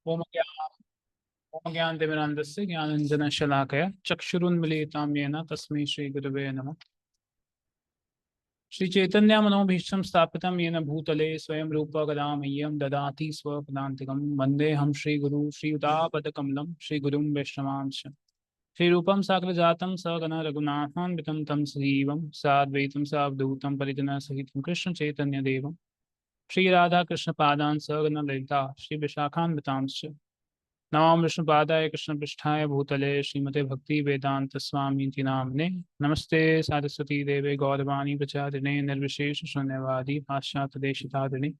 ओम ज्ञानतिमिरान्धस्य ज्ञानाञ्जनशलाकया चक्षुरुन्मीलितं येन तस्मै श्रीगुरवे नमः। श्रीचैतन्यमनोभीष्टं स्थापितं येन भूतले स्वयं रूप कदा मह्यं ददाति स्वपदान्तिकं। वन्देऽहं श्रीगुरू श्रीयुतापदकमलं श्रीगुरुं वैष्णवांश श्रीरूपं साग्रजातं सगण रघुनाथान्वितं तं सजीवं साद्वैतं सावधूतं परिजनसहितं कृष्णचैतन्यदेवं श्रीराधाकृष्णपादान् सगण ललिता श्रीविशाखान्वितांश्च नमामि विष्णुपादाय कृष्णपृष्ठाय भूतले श्रीमते भक्ति वेदांत स्वामी नामिने। नमस्ते सारस्वती देवे गौरवाणी प्रचारिणे निर्विशेष शून्यवादी पाश्चात्य देशितारिणे।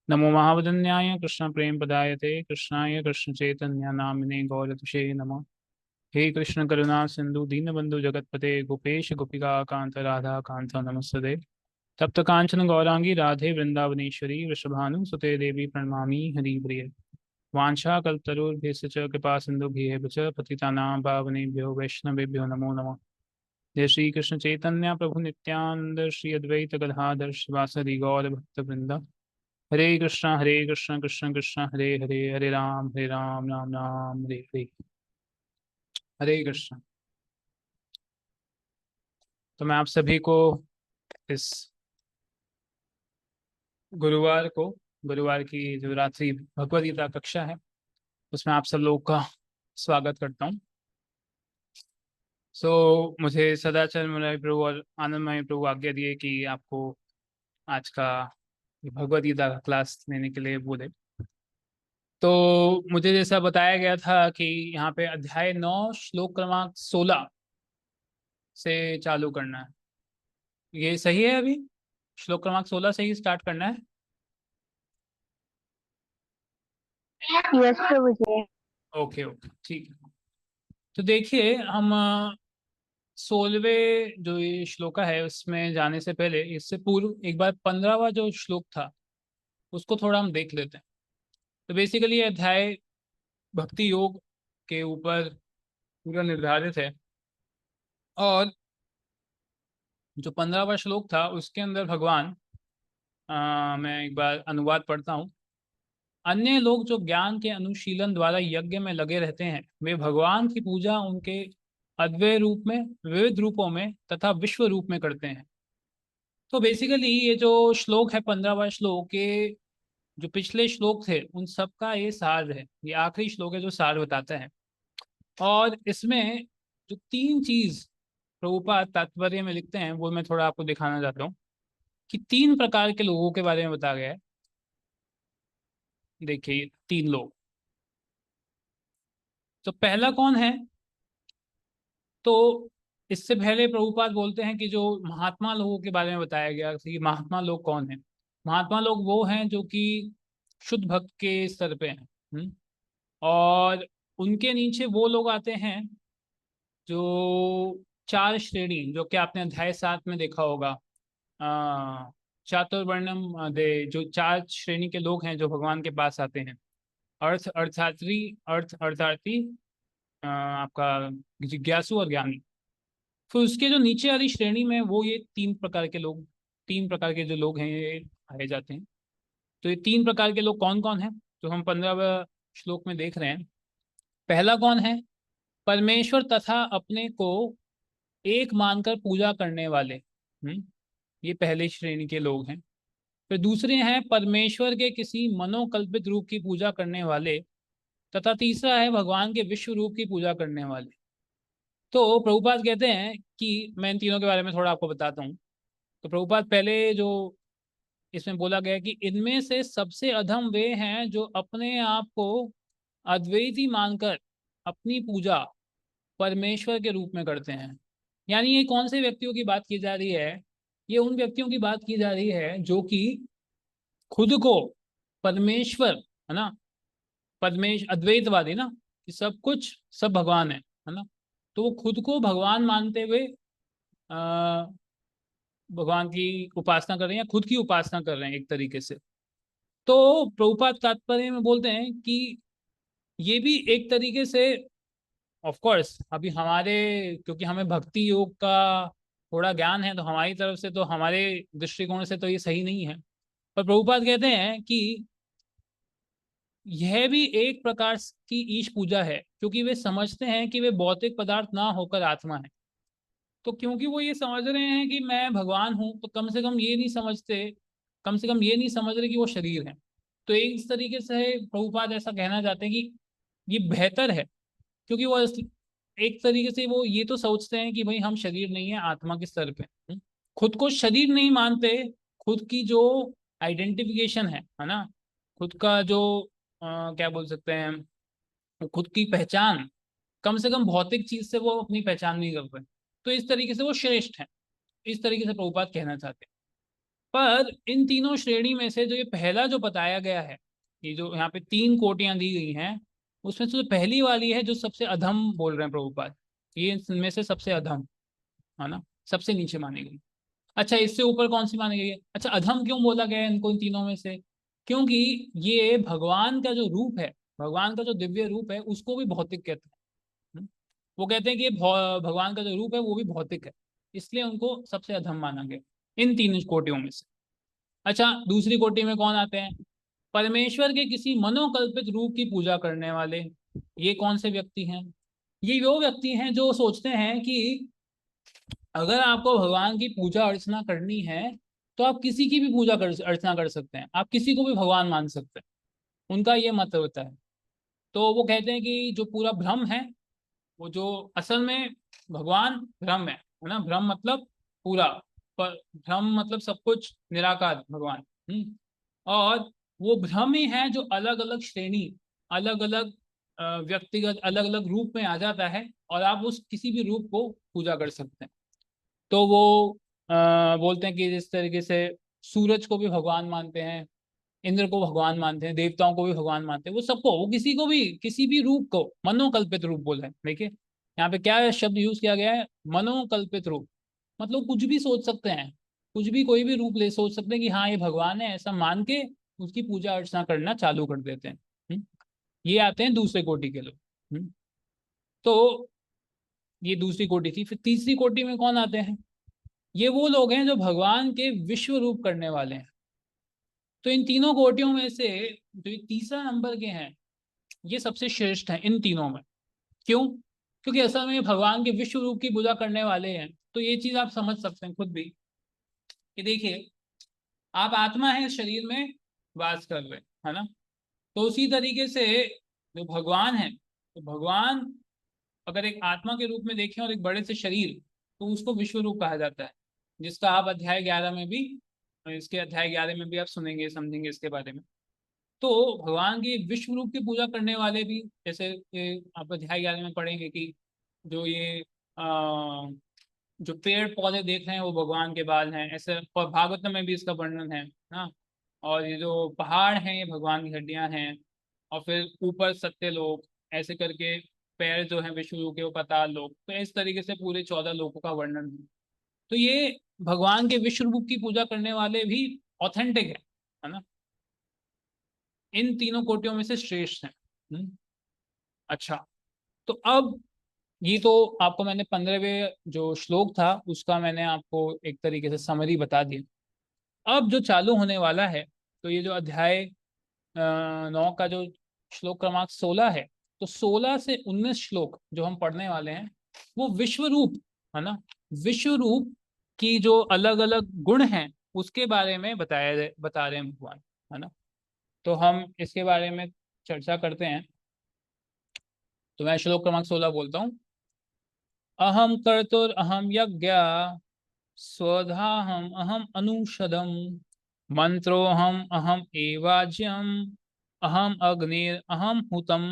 नमो महावदन्याय कृष्ण प्रेम पदायते कृष्णाय कृष्ण चैतन्य नामिने गौरतुषे नमः। हे कृष्ण करुणा सिंधु दीनबंधु जगतपते गोपेश गोपिका कांत राधा कांत नमस्ते। तप्त कांचन गौरांगी राधे वृंदावनेश्वरी वृषभानुसुते देवी प्रणमामि हरिप्रिये। वाञ्छाकल्पतरुर्भ्यश्च च कृपा सिन्धुभ्यः च पतितानां पावनेभ्यो वैष्णवेभ्यो नमो नमः। जय श्री कृष्ण चैतन्य प्रभु नित्यानंद श्री अद्वैत गदाधर शिवासदि गौर भक्तवृंद। हरे कृष्ण कृष्ण कृष्ण हरे हरे, हरे राम राम राम हरे हरे। हरे कृष्ण। तो मैं आप सभी को इस गुरुवार की जो रात्रि भगवद गीता कक्षा है उसमें आप सब लोगों का स्वागत करता हूँ। मुझे सदाचारमय प्रभु और आनंदमय प्रभु आज्ञा दिए कि आपको आज का भगवद गीता का क्लास लेने के लिए बोले। तो मुझे जैसा बताया गया था कि यहाँ पे अध्याय 9 श्लोक क्रमांक 16 से चालू करना है। ये सही है? अभी श्लोक क्रमांक 16 से ही स्टार्ट करना है। यस प्रभु जी। ओके ओके ठीक है। तो देखिए हम 16वें जो ये श्लोका है उसमें जाने से पहले इससे पूर्व एक बार 15वां जो श्लोक था उसको थोड़ा हम देख लेते हैं। तो बेसिकली ये अध्याय भक्ति योग के ऊपर पूरा निर्धारित है। और जो 15वां श्लोक था उसके अंदर भगवान मैं एक बार अनुवाद पढ़ता हूँ। अन्य लोग जो ज्ञान के अनुशीलन द्वारा यज्ञ में लगे रहते हैं वे भगवान की पूजा उनके अद्वैय रूप में, विविध रूपों में तथा विश्व रूप में करते हैं। तो बेसिकली ये जो श्लोक है 15वां श्लोक, ये जो पिछले श्लोक थे उन सब का ये सार है। ये आखिरी श्लोक है जो सार बताता है। और इसमें जो तीन चीज प्रभुपाद तात्पर्य में लिखते हैं वो मैं थोड़ा आपको दिखाना चाहता हूँ कि तीन प्रकार के लोगों के बारे में बताया गया है। देखिए तीन लोग। तो पहला कौन है? तो इससे पहले प्रभुपाद बोलते हैं कि जो महात्मा लोगों के बारे में बताया गया कि महात्मा लोग कौन है। महात्मा लोग वो हैं जो कि शुद्ध भक्त के स्तर पे हैं। और उनके नीचे वो लोग आते हैं जो चार श्रेणी, जो कि आपने अध्याय 7 में देखा होगा। चातुर्वर्णम दे, जो चार श्रेणी के लोग हैं जो भगवान के पास आते हैं। अर्थार्थी, आपका जिज्ञासु और ज्ञानी। फिर उसके जो नीचे वाली श्रेणी में वो ये तीन प्रकार के जो लोग हैं ये आए जाते हैं। तो ये तीन प्रकार के लोग कौन कौन हैं जो हम 15वें श्लोक में देख रहे हैं। पहला कौन है? परमेश्वर तथा अपने को एक मानकर पूजा करने वाले। ये पहले श्रेणी के लोग हैं। फिर दूसरे हैं परमेश्वर के किसी मनोकल्पित रूप की पूजा करने वाले। तथा तीसरा है भगवान के विश्व रूप की पूजा करने वाले। तो प्रभुपाद कहते हैं कि मैं इन तीनों के बारे में थोड़ा आपको बताता हूँ। तो प्रभुपाद पहले जो इसमें बोला गया कि इनमें से सबसे अधम वे हैं जो अपने आप को अद्वैती मानकर अपनी पूजा परमेश्वर के रूप में करते हैं। यानी ये कौन से व्यक्तियों की बात की जा रही है? ये उन व्यक्तियों की बात की जा रही है जो कि खुद को परमेश्वर, है ना, अद्वैतवादी ना, कि सब कुछ सब भगवान है ना। तो वो खुद को भगवान मानते हुए आ, भगवान की उपासना कर रहे हैं या खुद की उपासना कर रहे हैं एक तरीके से। तो प्रभुपाद तात्पर्य में बोलते हैं कि ये भी एक तरीके से, ऑफ कोर्स अभी हमारे, क्योंकि हमें भक्ति योग का थोड़ा ज्ञान है तो हमारी तरफ से, तो हमारे दृष्टिकोण से तो ये सही नहीं है। पर प्रभुपाद कहते हैं कि यह भी एक प्रकार की ईश पूजा है, क्योंकि वे समझते हैं कि वे भौतिक पदार्थ ना होकर आत्मा है। तो क्योंकि वो ये समझ रहे हैं कि मैं भगवान हूं, तो कम से कम ये नहीं समझते, कम से कम ये नहीं समझ रहे कि वो शरीर है। तो एक इस तरीके से प्रभुपाद ऐसा कहना चाहते हैं कि ये बेहतर है, क्योंकि वो एक तरीके से वो ये तो सोचते हैं कि भाई हम शरीर नहीं है, आत्मा के स्तर पे खुद को शरीर नहीं मानते। खुद की जो आइडेंटिफिकेशन है ना, खुद का जो क्या बोल सकते हैं, खुद की पहचान, कम से कम भौतिक चीज से वो अपनी पहचान नहीं कर पाए। तो इस तरीके से वो श्रेष्ठ है, इस तरीके से प्रभुपाद कहना चाहते हैं। पर इन तीनों श्रेणी में से जो ये पहला जो बताया गया है, ये जो यहाँ पे तीन कोटियां दी गई हैं, उसमें से जो पहली वाली है जो सबसे अधम बोल रहे हैं प्रभुपाद, ये इनमें से सबसे अधम है ना, सबसे नीचे मानी गई। अच्छा, इससे ऊपर कौन सी मानी गई है? अच्छा, अधम क्यों बोला गया है इनको इन तीनों में से? क्योंकि ये भगवान का जो रूप है, भगवान का जो दिव्य रूप है, उसको भी भौतिक कहते हैं। वो कहते हैं कि भगवान का जो रूप है वो भी भौतिक है, इसलिए उनको सबसे अधम माना गया इन तीन कोटियों में से। अच्छा, दूसरी कोटि में कौन आते हैं? परमेश्वर के किसी मनोकल्पित रूप की पूजा करने वाले। ये कौन से व्यक्ति हैं? ये वो व्यक्ति हैं जो सोचते हैं कि अगर आपको भगवान की पूजा अर्चना करनी है, तो आप किसी की भी पूजा कर अर्चना कर सकते हैं, आप किसी को भी भगवान मान सकते हैं। उनका ये मत होता है। तो वो कहते हैं कि जो पूरा भ्रम है, वो जो असल में भगवान भ्रम है ना, भ्रम मतलब पूरा, पर भ्रम मतलब सब कुछ निराकार भगवान। और वो भ्रम ही है जो अलग अलग श्रेणी, अलग अलग व्यक्तिगत अलग अलग रूप में आ जाता है, और आप उस किसी भी रूप को पूजा कर सकते हैं। तो वो बोलते हैं कि जिस तरीके से सूरज को भी भगवान मानते हैं, इंद्र को भगवान मानते हैं, देवताओं को भी भगवान मानते हैं, वो सबको, वो किसी को भी, किसी भी रूप को मनोकल्पित रूप बोल रहे हैं। देखिए यहाँ पे क्या शब्द यूज किया गया है, मनोकल्पित रूप। मतलब कुछ भी सोच सकते हैं, कुछ भी कोई भी रूप ले सोच सकते हैं कि हाँ ये भगवान है, ऐसा मान के उसकी पूजा अर्चना करना चालू कर देते हैं। हम्म? ये आते हैं दूसरे कोटि के लोग। तो ये दूसरी कोटि थी। फिर तीसरी कोटि में कौन आते हैं? ये वो लोग हैं जो भगवान के विश्व रूप करने वाले हैं। तो इन तीनों कोटियों में से जो ये तीसरा नंबर के हैं, ये सबसे श्रेष्ठ हैं इन तीनों में। क्यों? क्योंकि असल में ये भगवान के विश्व रूप की पूजा करने वाले हैं। तो ये चीज आप समझ सकते हैं खुद भी कि देखिए, आप आत्मा है, इस शरीर में वास कर रहे हैं, है ना। तो उसी तरीके से जो भगवान है, तो भगवान अगर एक आत्मा के रूप में देखें और एक बड़े से शरीर, तो उसको विश्व रूप कहा जाता है, जिसका आप अध्याय 11 में भी, इसके अध्याय 11 में भी आप सुनेंगे समझेंगे इसके बारे में। तो भगवान की विश्व रूप की पूजा करने वाले भी, जैसे ये आप अध्याय 11 में पढ़ेंगे कि जो ये जो पेड़ पौधे देख रहे हैं वो भगवान के बाल हैं, ऐसे, और भागवत में भी इसका वर्णन है ना। और ये जो पहाड़ हैं ये भगवान की हड्डियां हैं। और फिर ऊपर सत्य लोक, ऐसे करके पैर जो है विष्णु के, वो पाताल लोक, तो इस तरीके से पूरे 14 लोकों का वर्णन है। तो ये भगवान के विश्व रूप की पूजा करने वाले भी ऑथेंटिक है ना, इन तीनों कोटियों में से श्रेष्ठ हैं। अच्छा, तो अब ये तो आपको मैंने 15वें जो श्लोक था उसका मैंने आपको एक तरीके से समरी बता दिया। अब जो चालू होने वाला है, तो ये जो अध्याय 9 का जो श्लोक क्रमांक 16 है, तो 16 से 19 श्लोक जो हम पढ़ने वाले हैं, वो विश्व रूप, है ना, विश्व रूप की जो अलग अलग गुण हैं उसके बारे में बता रहे हैं भगवान, है ना। तो हम इसके बारे में चर्चा करते हैं। तो मैं श्लोक क्रमांक 16 बोलता हूँ। अहम कर्तुर अहम यज्ञ, स्वधाहम अहम अनुषदम, मंत्रोहम अहम एवाज्यम, अहम अग्निर अहम हुतम।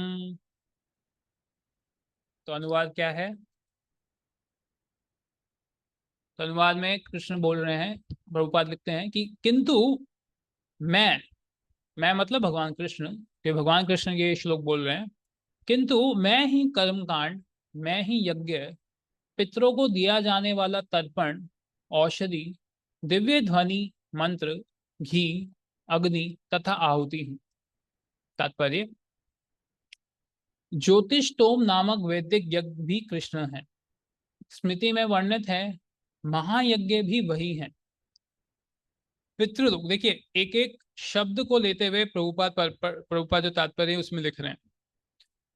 तो अनुवाद क्या है? तो अनुवाद में कृष्ण बोल रहे हैं, प्रभुपाद लिखते हैं कि किंतु मैं मैं मतलब भगवान कृष्ण, कि भगवान कृष्ण ये श्लोक बोल रहे हैं, किंतु मैं ही कर्म कांड, मैं ही यज्ञ, पितरों को दिया जाने वाला तर्पण, औषधि, दिव्य ध्वनि, मंत्र, घी, अग्नि तथा आहुति हूँ। तात्पर्य, ज्योतिषोम नामक वैदिक यज्ञ भी कृष्ण है, स्मृति में वर्णित है, महायज्ञ भी वही है। पितृलोक, देखिए एक एक शब्द को लेते हुए प्रभुपाद जो तात्पर्य है उसमें लिख रहे हैं,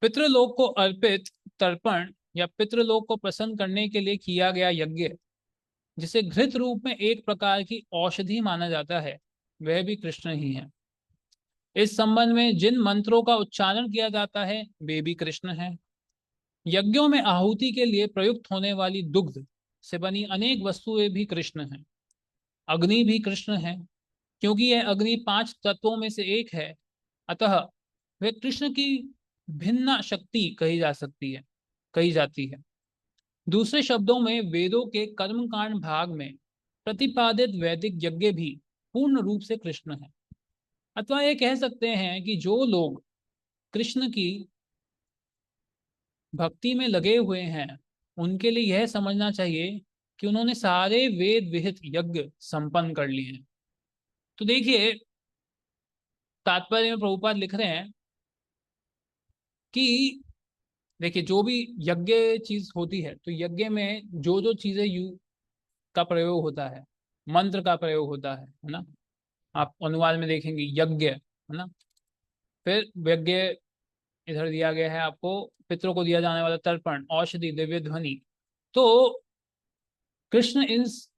पितृलोक को अर्पित तर्पण या पितृलोक को प्रसन्न करने के लिए किया गया यज्ञ, जिसे घृत रूप में एक प्रकार की औषधि माना जाता है, वह भी कृष्ण ही है। इस संबंध में जिन मंत्रों का उच्चारण किया जाता है वे भी कृष्ण हैं। यज्ञों में आहुति के लिए प्रयुक्त होने वाली दुग्ध से बनी अनेक वस्तुएं भी कृष्ण हैं। अग्नि भी कृष्ण है, क्योंकि यह अग्नि 5 तत्वों में से एक है, अतः वह कृष्ण की भिन्न शक्ति कही जाती है। दूसरे शब्दों में वेदों के कर्मकांड भाग में प्रतिपादित वैदिक यज्ञ भी पूर्ण रूप से कृष्ण है। अथवा ये कह सकते हैं कि जो लोग कृष्ण की भक्ति में लगे हुए हैं उनके लिए यह समझना चाहिए कि उन्होंने सारे वेद विहित यज्ञ संपन्न कर लिए हैं। तो देखिए, तात्पर्य में प्रभुपाद लिख रहे हैं कि देखिए, जो भी यज्ञ चीज होती है तो यज्ञ में जो जो चीजें यू का प्रयोग होता है, मंत्र का प्रयोग होता है ना। आप अनुवाद में देखेंगे यज्ञ, है ना। फिर यज्ञ इधर दिया गया है आपको, पितरों को दिया जाने वाला तर्पण, औषधि, दिव्य ध्वनि। तो कृष्ण इस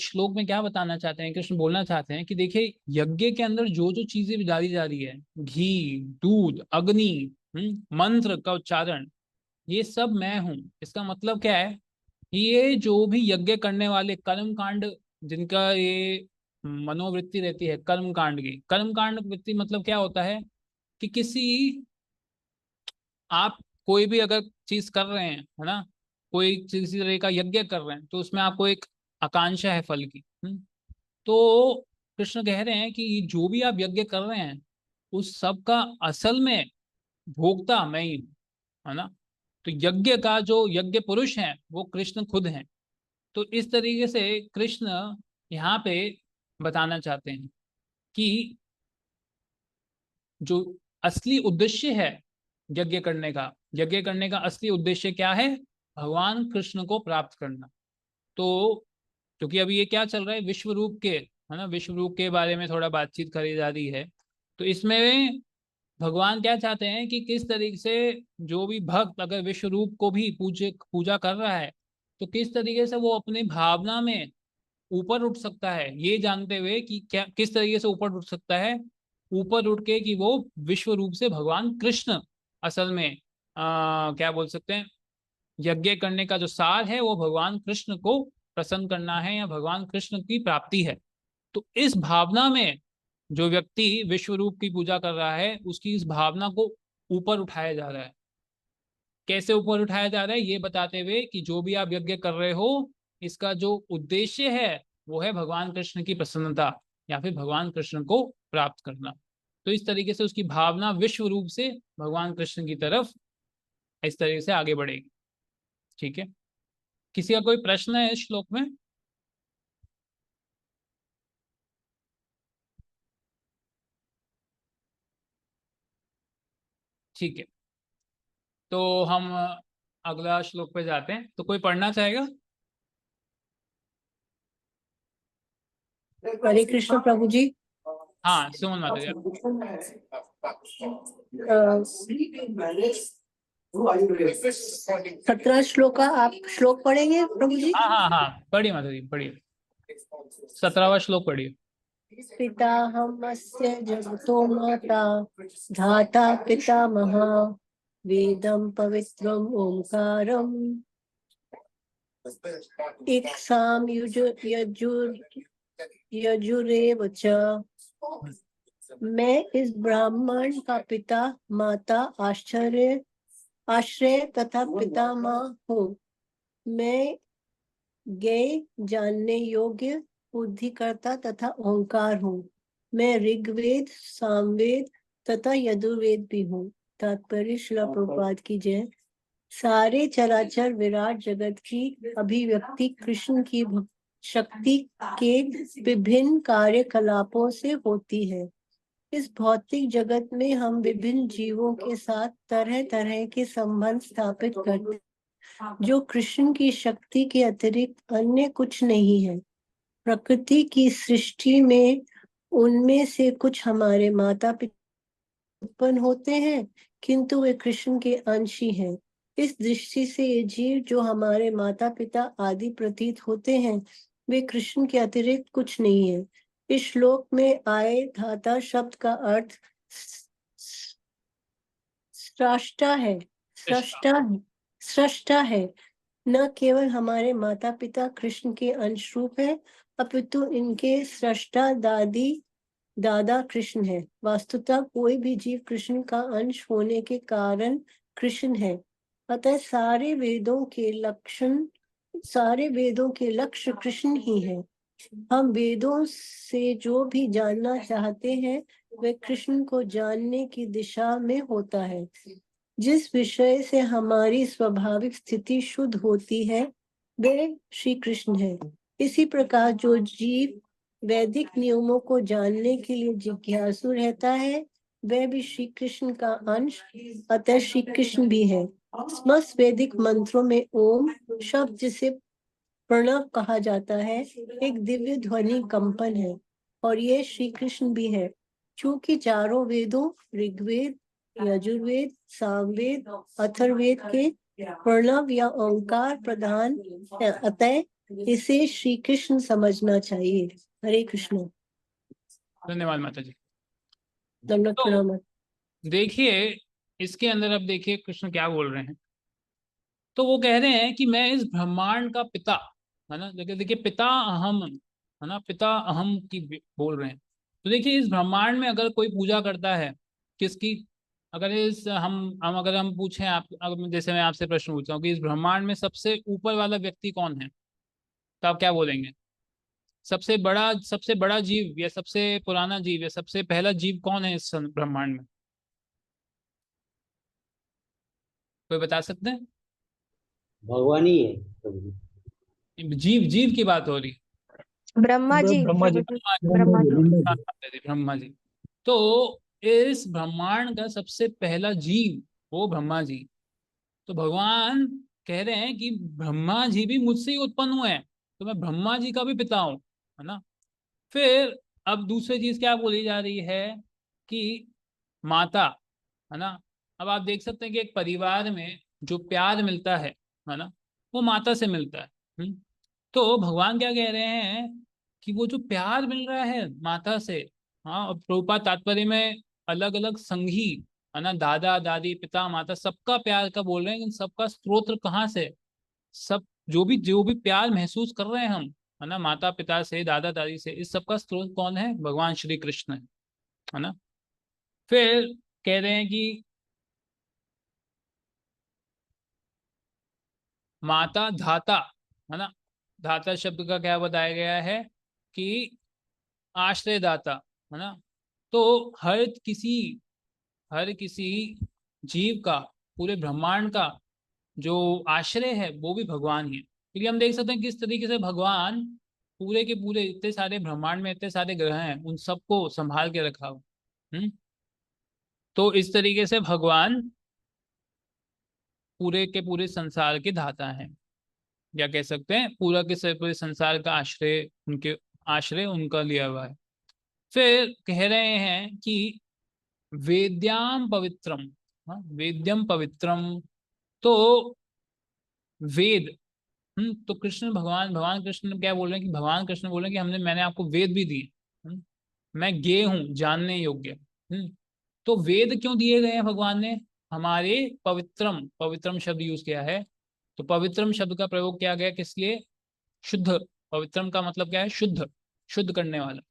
श्लोक में क्या बताना चाहते हैं, कृष्ण बोलना चाहते हैं कि देखिए, यज्ञ के अंदर जो जो चीजें डाली जा रही है, घी, दूध, अग्नि, मंत्र का उच्चारण, ये सब मैं हूं। इसका मतलब क्या है, ये जो भी यज्ञ करने वाले कर्म कांड, जिनका ये मनोवृत्ति रहती है कर्म कांड की, कर्म कांड वृत्ति मतलब क्या होता है कि किसी, आप कोई भी अगर चीज कर रहे हैं, है ना, कोई किसी तरह का यज्ञ कर रहे हैं तो उसमें आपको एक आकांक्षा है फल की। तो कृष्ण कह रहे हैं कि जो भी आप यज्ञ कर रहे हैं उस सब का असल में भोक्ता मैं ही हूं, है ना। तो यज्ञ का जो यज्ञ पुरुष है वो कृष्ण खुद हैं। तो इस तरीके से कृष्ण यहाँ पे बताना चाहते हैं कि जो असली उद्देश्य है यज्ञ करने का असली उद्देश्य क्या है, भगवान कृष्ण को प्राप्त करना। तो क्योंकि अभी ये क्या चल रहा है, विश्व रूप के, है ना, विश्व रूप के बारे में थोड़ा बातचीत करी जा रही है। तो इसमें भगवान क्या चाहते हैं कि किस तरीके से जो भी भक्त अगर विश्व रूप को भी पूजा कर रहा है तो किस तरीके से वो अपनी भावना में ऊपर उठ सकता है, ये जानते हुए कि क्या किस तरीके से ऊपर उठ सकता है, ऊपर उठ के कि वो विश्व रूप से भगवान कृष्ण असल में क्या बोल सकते हैं, यज्ञ करने का जो सार है वो भगवान कृष्ण को प्रसन्न करना है या भगवान कृष्ण की प्राप्ति है। तो इस भावना में जो व्यक्ति विश्व रूप की पूजा कर रहा है उसकी इस भावना को ऊपर उठाया जा रहा है। कैसे ऊपर उठाया जा रहा है ये बताते हुए कि जो भी आप यज्ञ कर रहे हो इसका जो उद्देश्य है वो है भगवान कृष्ण की प्रसन्नता या फिर भगवान कृष्ण को प्राप्त करना। तो इस तरीके से उसकी भावना विश्व रूप से भगवान कृष्ण की तरफ इस तरीके से आगे बढ़ेगी। ठीक है, किसी का कोई प्रश्न है इस श्लोक में? ठीक है, तो हम अगला श्लोक पे जाते हैं। तो कोई पढ़ना चाहेगा? हरे कृष्ण प्रभु जी। हाँ, सुमन माता जी। अ, 17 श्लोक का आप श्लोक पढ़ेंगे प्रभु जी? हाँ हाँ हाँ, पढ़िए माता जी, पढ़िए। 17वां श्लोक पढ़िए। पिताहमस्य जगतो माता धाता पितामहा वेदं पवित्रम् ओंकारम् इक्साम यजुरेव च। मैं इस ब्राह्मण का पिता, माता, आश्रय तथा पितामह हूँ। मैं ज्ञेय, जानने योग्य, बुद्धिकर्ता तथा ओंकार हूँ। मैं ऋग्वेद, सामवेद तथा यजुर्वेद भी हूँ। तात्पर्य श्रील प्रभुपाद की जय। सारे चराचर विराट जगत की अभिव्यक्ति कृष्ण की शक्ति के विभिन्न कार्यकलापों से होती है। इस भौतिक जगत में हम विभिन्न जीवों के साथ तरह तरह के संबंध स्थापित करते हैं, जो कृष्ण की शक्ति के अतिरिक्त अन्य कुछ नहीं है। प्रकृति की सृष्टि में उनमें से कुछ हमारे माता पिता उत्पन्न होते हैं, किंतु वे कृष्ण के अंश ही हैं। इस दृष्टि से ये जीव जो हमारे माता पिता आदि प्रतीत होते हैं, वे कृष्ण के अतिरिक्त कुछ नहीं है। इस श्लोक में आए धाता शब्द का अर्थ सृष्टा है, सृष्टा है। न केवल हमारे माता पिता कृष्ण के अंश रूप है, अपितु इनके सृष्टा दादा कृष्ण है। वास्तुतः कोई भी जीव कृष्ण का अंश होने के कारण कृष्ण है। अतः सारे वेदों के लक्ष्य कृष्ण ही है। हम वेदों से जो भी जानना चाहते हैं, वह कृष्ण को जानने की दिशा में होता है। जिस विषय से हमारी स्वाभाविक स्थिति शुद्ध होती है, वह श्री कृष्ण है। इसी प्रकार जो जीव वैदिक नियमों को जानने के लिए जिज्ञासु रहता है, वह भी श्री कृष्ण का अंश, अतः श्री कृष्ण भी है। समस्त वैदिक मंत्रों में ओम शब्द, जिसे प्रणव कहा जाता है, एक दिव्य ध्वनि कंपन है, और ये श्री कृष्ण भी है। चूंकि चारों वेदों ऋग्वेद, यजुर्वेद, सामवेद, अथर्ववेद के प्रणव या ओंकार प्रधान है, अतः इसे श्री कृष्ण समझना चाहिए। हरे कृष्ण। धन्यवाद माता जी। दंडवत तो प्रणाम। देखिए, इसके अंदर अब देखिए कृष्ण क्या बोल रहे हैं। तो वो कह रहे हैं कि मैं इस ब्रह्मांड का पिता, है ना, देखिए देखिए पिता अहम, है ना, पिता अहम की बोल रहे हैं। तो देखिए इस ब्रह्मांड में अगर कोई पूजा करता है किसकी, अगर इस हम अगर हम पूछें आप, अगर जैसे मैं आपसे प्रश्न पूछता हूँ कि इस ब्रह्मांड में सबसे ऊपर वाला व्यक्ति कौन है, तो आप क्या बोलेंगे? सबसे बड़ा जीव या सबसे पुराना जीव या सबसे पहला जीव कौन है इस ब्रह्मांड में? कोई बता सकते हैं? भगवान ही है प्रभु जी। जीव जीव की बात हो रही ब्रह्मा जी, ब्रह्मा जी। प्रभु जी, ब्रह्मा जी। है, ब्रह्मा जी। तो इस ब्रह्मांड का सबसे पहला जीव वो ब्रह्मा जी। तो भगवान कह रहे हैं कि ब्रह्मा जी भी मुझसे ही उत्पन्न हुए हैं, तो मैं ब्रह्मा जी का भी पिता हूं, है ना। फिर अब दूसरी चीज क्या बोली जा रही है कि माता, है ना। अब आप देख सकते हैं कि एक परिवार में जो प्यार मिलता है ना, वो माता से मिलता है। तो भगवान क्या कह रहे हैं कि वो जो प्यार मिल रहा है माता से, हाँ, और प्रभुपाद तात्पर्य में अलग अलग संघी, है ना, दादा दादी पिता माता सबका प्यार का बोल रहे हैं, लेकिन सबका स्रोत कहाँ से? सब जो भी प्यार महसूस कर रहे हैं हम, है ना, माता पिता से दादा दादी से, इस सबका स्रोत कौन है? भगवान श्री कृष्ण है ना। फिर कह रहे हैं कि माता धाता, है ना, धाता शब्द का क्या बताया गया है कि आश्रयदाता, है ना। तो हर किसी जीव का, पूरे ब्रह्मांड का जो आश्रय है वो भी भगवान ही है, क्योंकि हम देख सकते हैं किस तरीके से भगवान पूरे के पूरे इतने सारे ब्रह्मांड में इतने सारे ग्रह हैं उन सबको संभाल के रखा हो। हम्म। तो इस तरीके से भगवान पूरे के पूरे संसार के धाता हैं, या कह सकते हैं पूरा के पूरे संसार का आश्रय उनका लिया हुआ है। फिर कह रहे हैं कि वेद्याम पवित्रम, हाँ, वेद्यम पवित्रम। तो वेद, तो भगवान कृष्ण क्या बोल रहे हैं कि भगवान कृष्ण बोल रहे हैं कि मैंने आपको वेद भी दिए। मैं ज्ञेय हूँ, जानने योग्य। तो वेद क्यों दिए गए हैं भगवान ने? हमारे पवित्रम, पवित्रम शब्द यूज किया है। तो पवित्रम शब्द का प्रयोग किया गया किस लिए? शुद्ध। पवित्रम का मतलब क्या है? शुद्ध, शुद्ध करने वाला।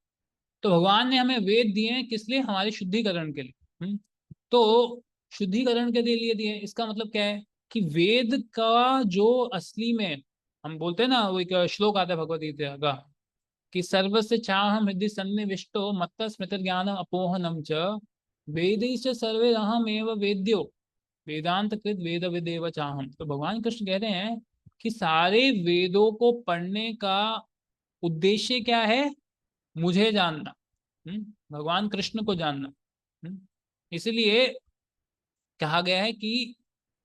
तो भगवान ने हमें वेद दिए हैं किस लिए? हमारे शुद्धिकरण के लिए। तो शुद्धिकरण के लिए दिए हैं, इसका मतलब क्या है कि वेद का जो असली में, हम बोलते हैं ना, वो एक श्लोक आता है भगवद गीता का कि सर्वस्य चाहम हृदय सन्निविष्टो मत्त स्मृत ज्ञान अपोहनम च वेदैश्च सर्वे अहमेव वेद्यो वेदांत कृत वेद विदेव चाहम। तो भगवान कृष्ण कह रहे हैं कि सारे वेदों को पढ़ने का उद्देश्य क्या है? मुझे जानना, भगवान कृष्ण को जानना। इसलिए कहा गया है कि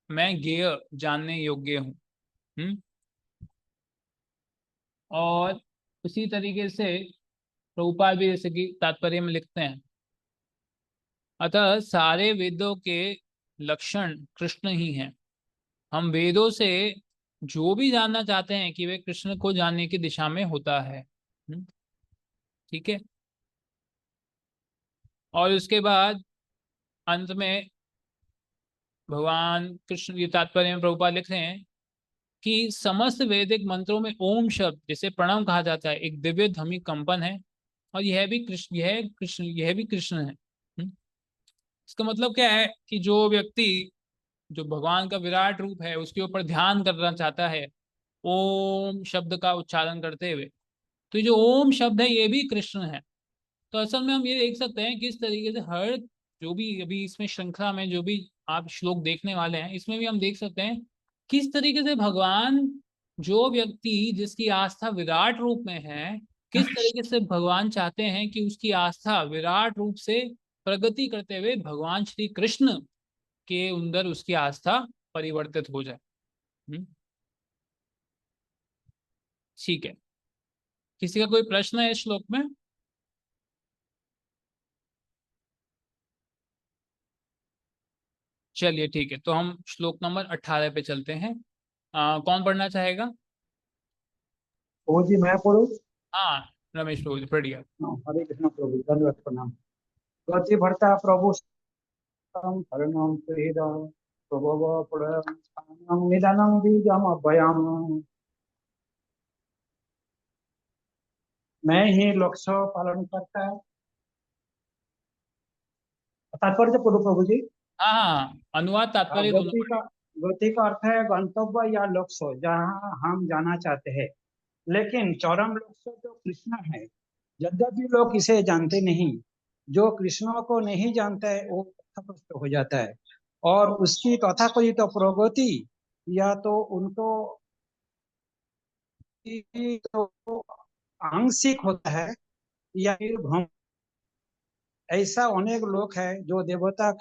मैं ज्ञेय, जानने योग्य हूँ। और उसी तरीके से प्रभुपाद भी जैसे कि तात्पर्य में लिखते हैं, अतः सारे वेदों के लक्षण कृष्ण ही हैं। हम वेदों से जो भी जानना चाहते हैं कि वे कृष्ण को जानने की दिशा में होता है। ठीक है। और उसके बाद अंत में भगवान कृष्ण, ये तात्पर्य में प्रभुपाद लिख रहे हैं कि समस्त वैदिक मंत्रों में ओम शब्द, जिसे प्रणव कहा जाता है, एक दिव्य ध्वनि कंपन है, और यह भी कृष्ण है। इसका मतलब क्या है कि जो व्यक्ति, जो भगवान का विराट रूप है, उसके ऊपर ध्यान करना चाहता है ओम शब्द का उच्चारण करते हुए, तो जो ओम शब्द है ये भी कृष्ण है। तो असल में हम ये देख सकते हैं किस तरीके से हर, जो भी अभी इसमें श्रृंखला में जो भी आप श्लोक देखने वाले हैं, इसमें भी हम देख सकते हैं किस तरीके से भगवान, जो व्यक्ति जिसकी आस्था विराट रूप में है, किस तरीके से भगवान चाहते हैं कि उसकी आस्था विराट रूप से प्रगति करते हुए भगवान श्री कृष्ण के अंदर उसकी आस्था परिवर्तित हो जाए। ठीक है। किसी का कोई प्रश्न है इस श्लोक में? चलिए ठीक है, तो हम श्लोक नंबर 18 पे चलते हैं। कौन पढ़ना चाहेगा? प्रभु जी मैं पढ़ू? हाँ, रमेश प्रभु जी पढ़िए। हरे कृष्ण प्रभु, धन्यवाद, प्रणाम। गति भरता प्रभु शरणं त्रिदं प्रभव प्रणं निदानं बीजम अभयम। मैं ही लोकसो पालन करता है। तात्पर्य पढ़ू प्रभु जी? हाँ हाँ, अनुवाद तात्पर्य दोनों गति का पढ़िए। गति का अर्थ है गंतव्य या लक्ष्य, जहाँ हम जाना चाहते हैं। लेकिन चरम लक्ष्य तो कृष्ण है, यद्यपि लोग इसे जानते नहीं। जो कृष्ण को नहीं जानता है वो पथभ्रष्ट हो जाता है, और उसकी तथाकथित तो प्रगति या तो उनको तो आंशिक होता है, या फिर भ्रम। ऐसा अनेक लोग हैं जो देवता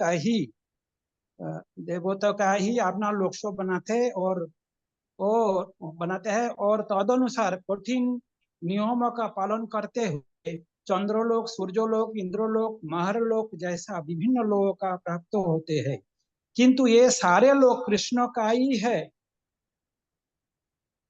का ही अपना लोकसो बनाते हैं, और तदनुसार कठिन नियमों का पालन करते हुए चंद्रलोक, सूर्यलोक, इंद्रलोक, महरलोक जैसा विभिन्न लोगों का प्राप्त होते हैं। किंतु ये सारे लोग कृष्ण का ही है,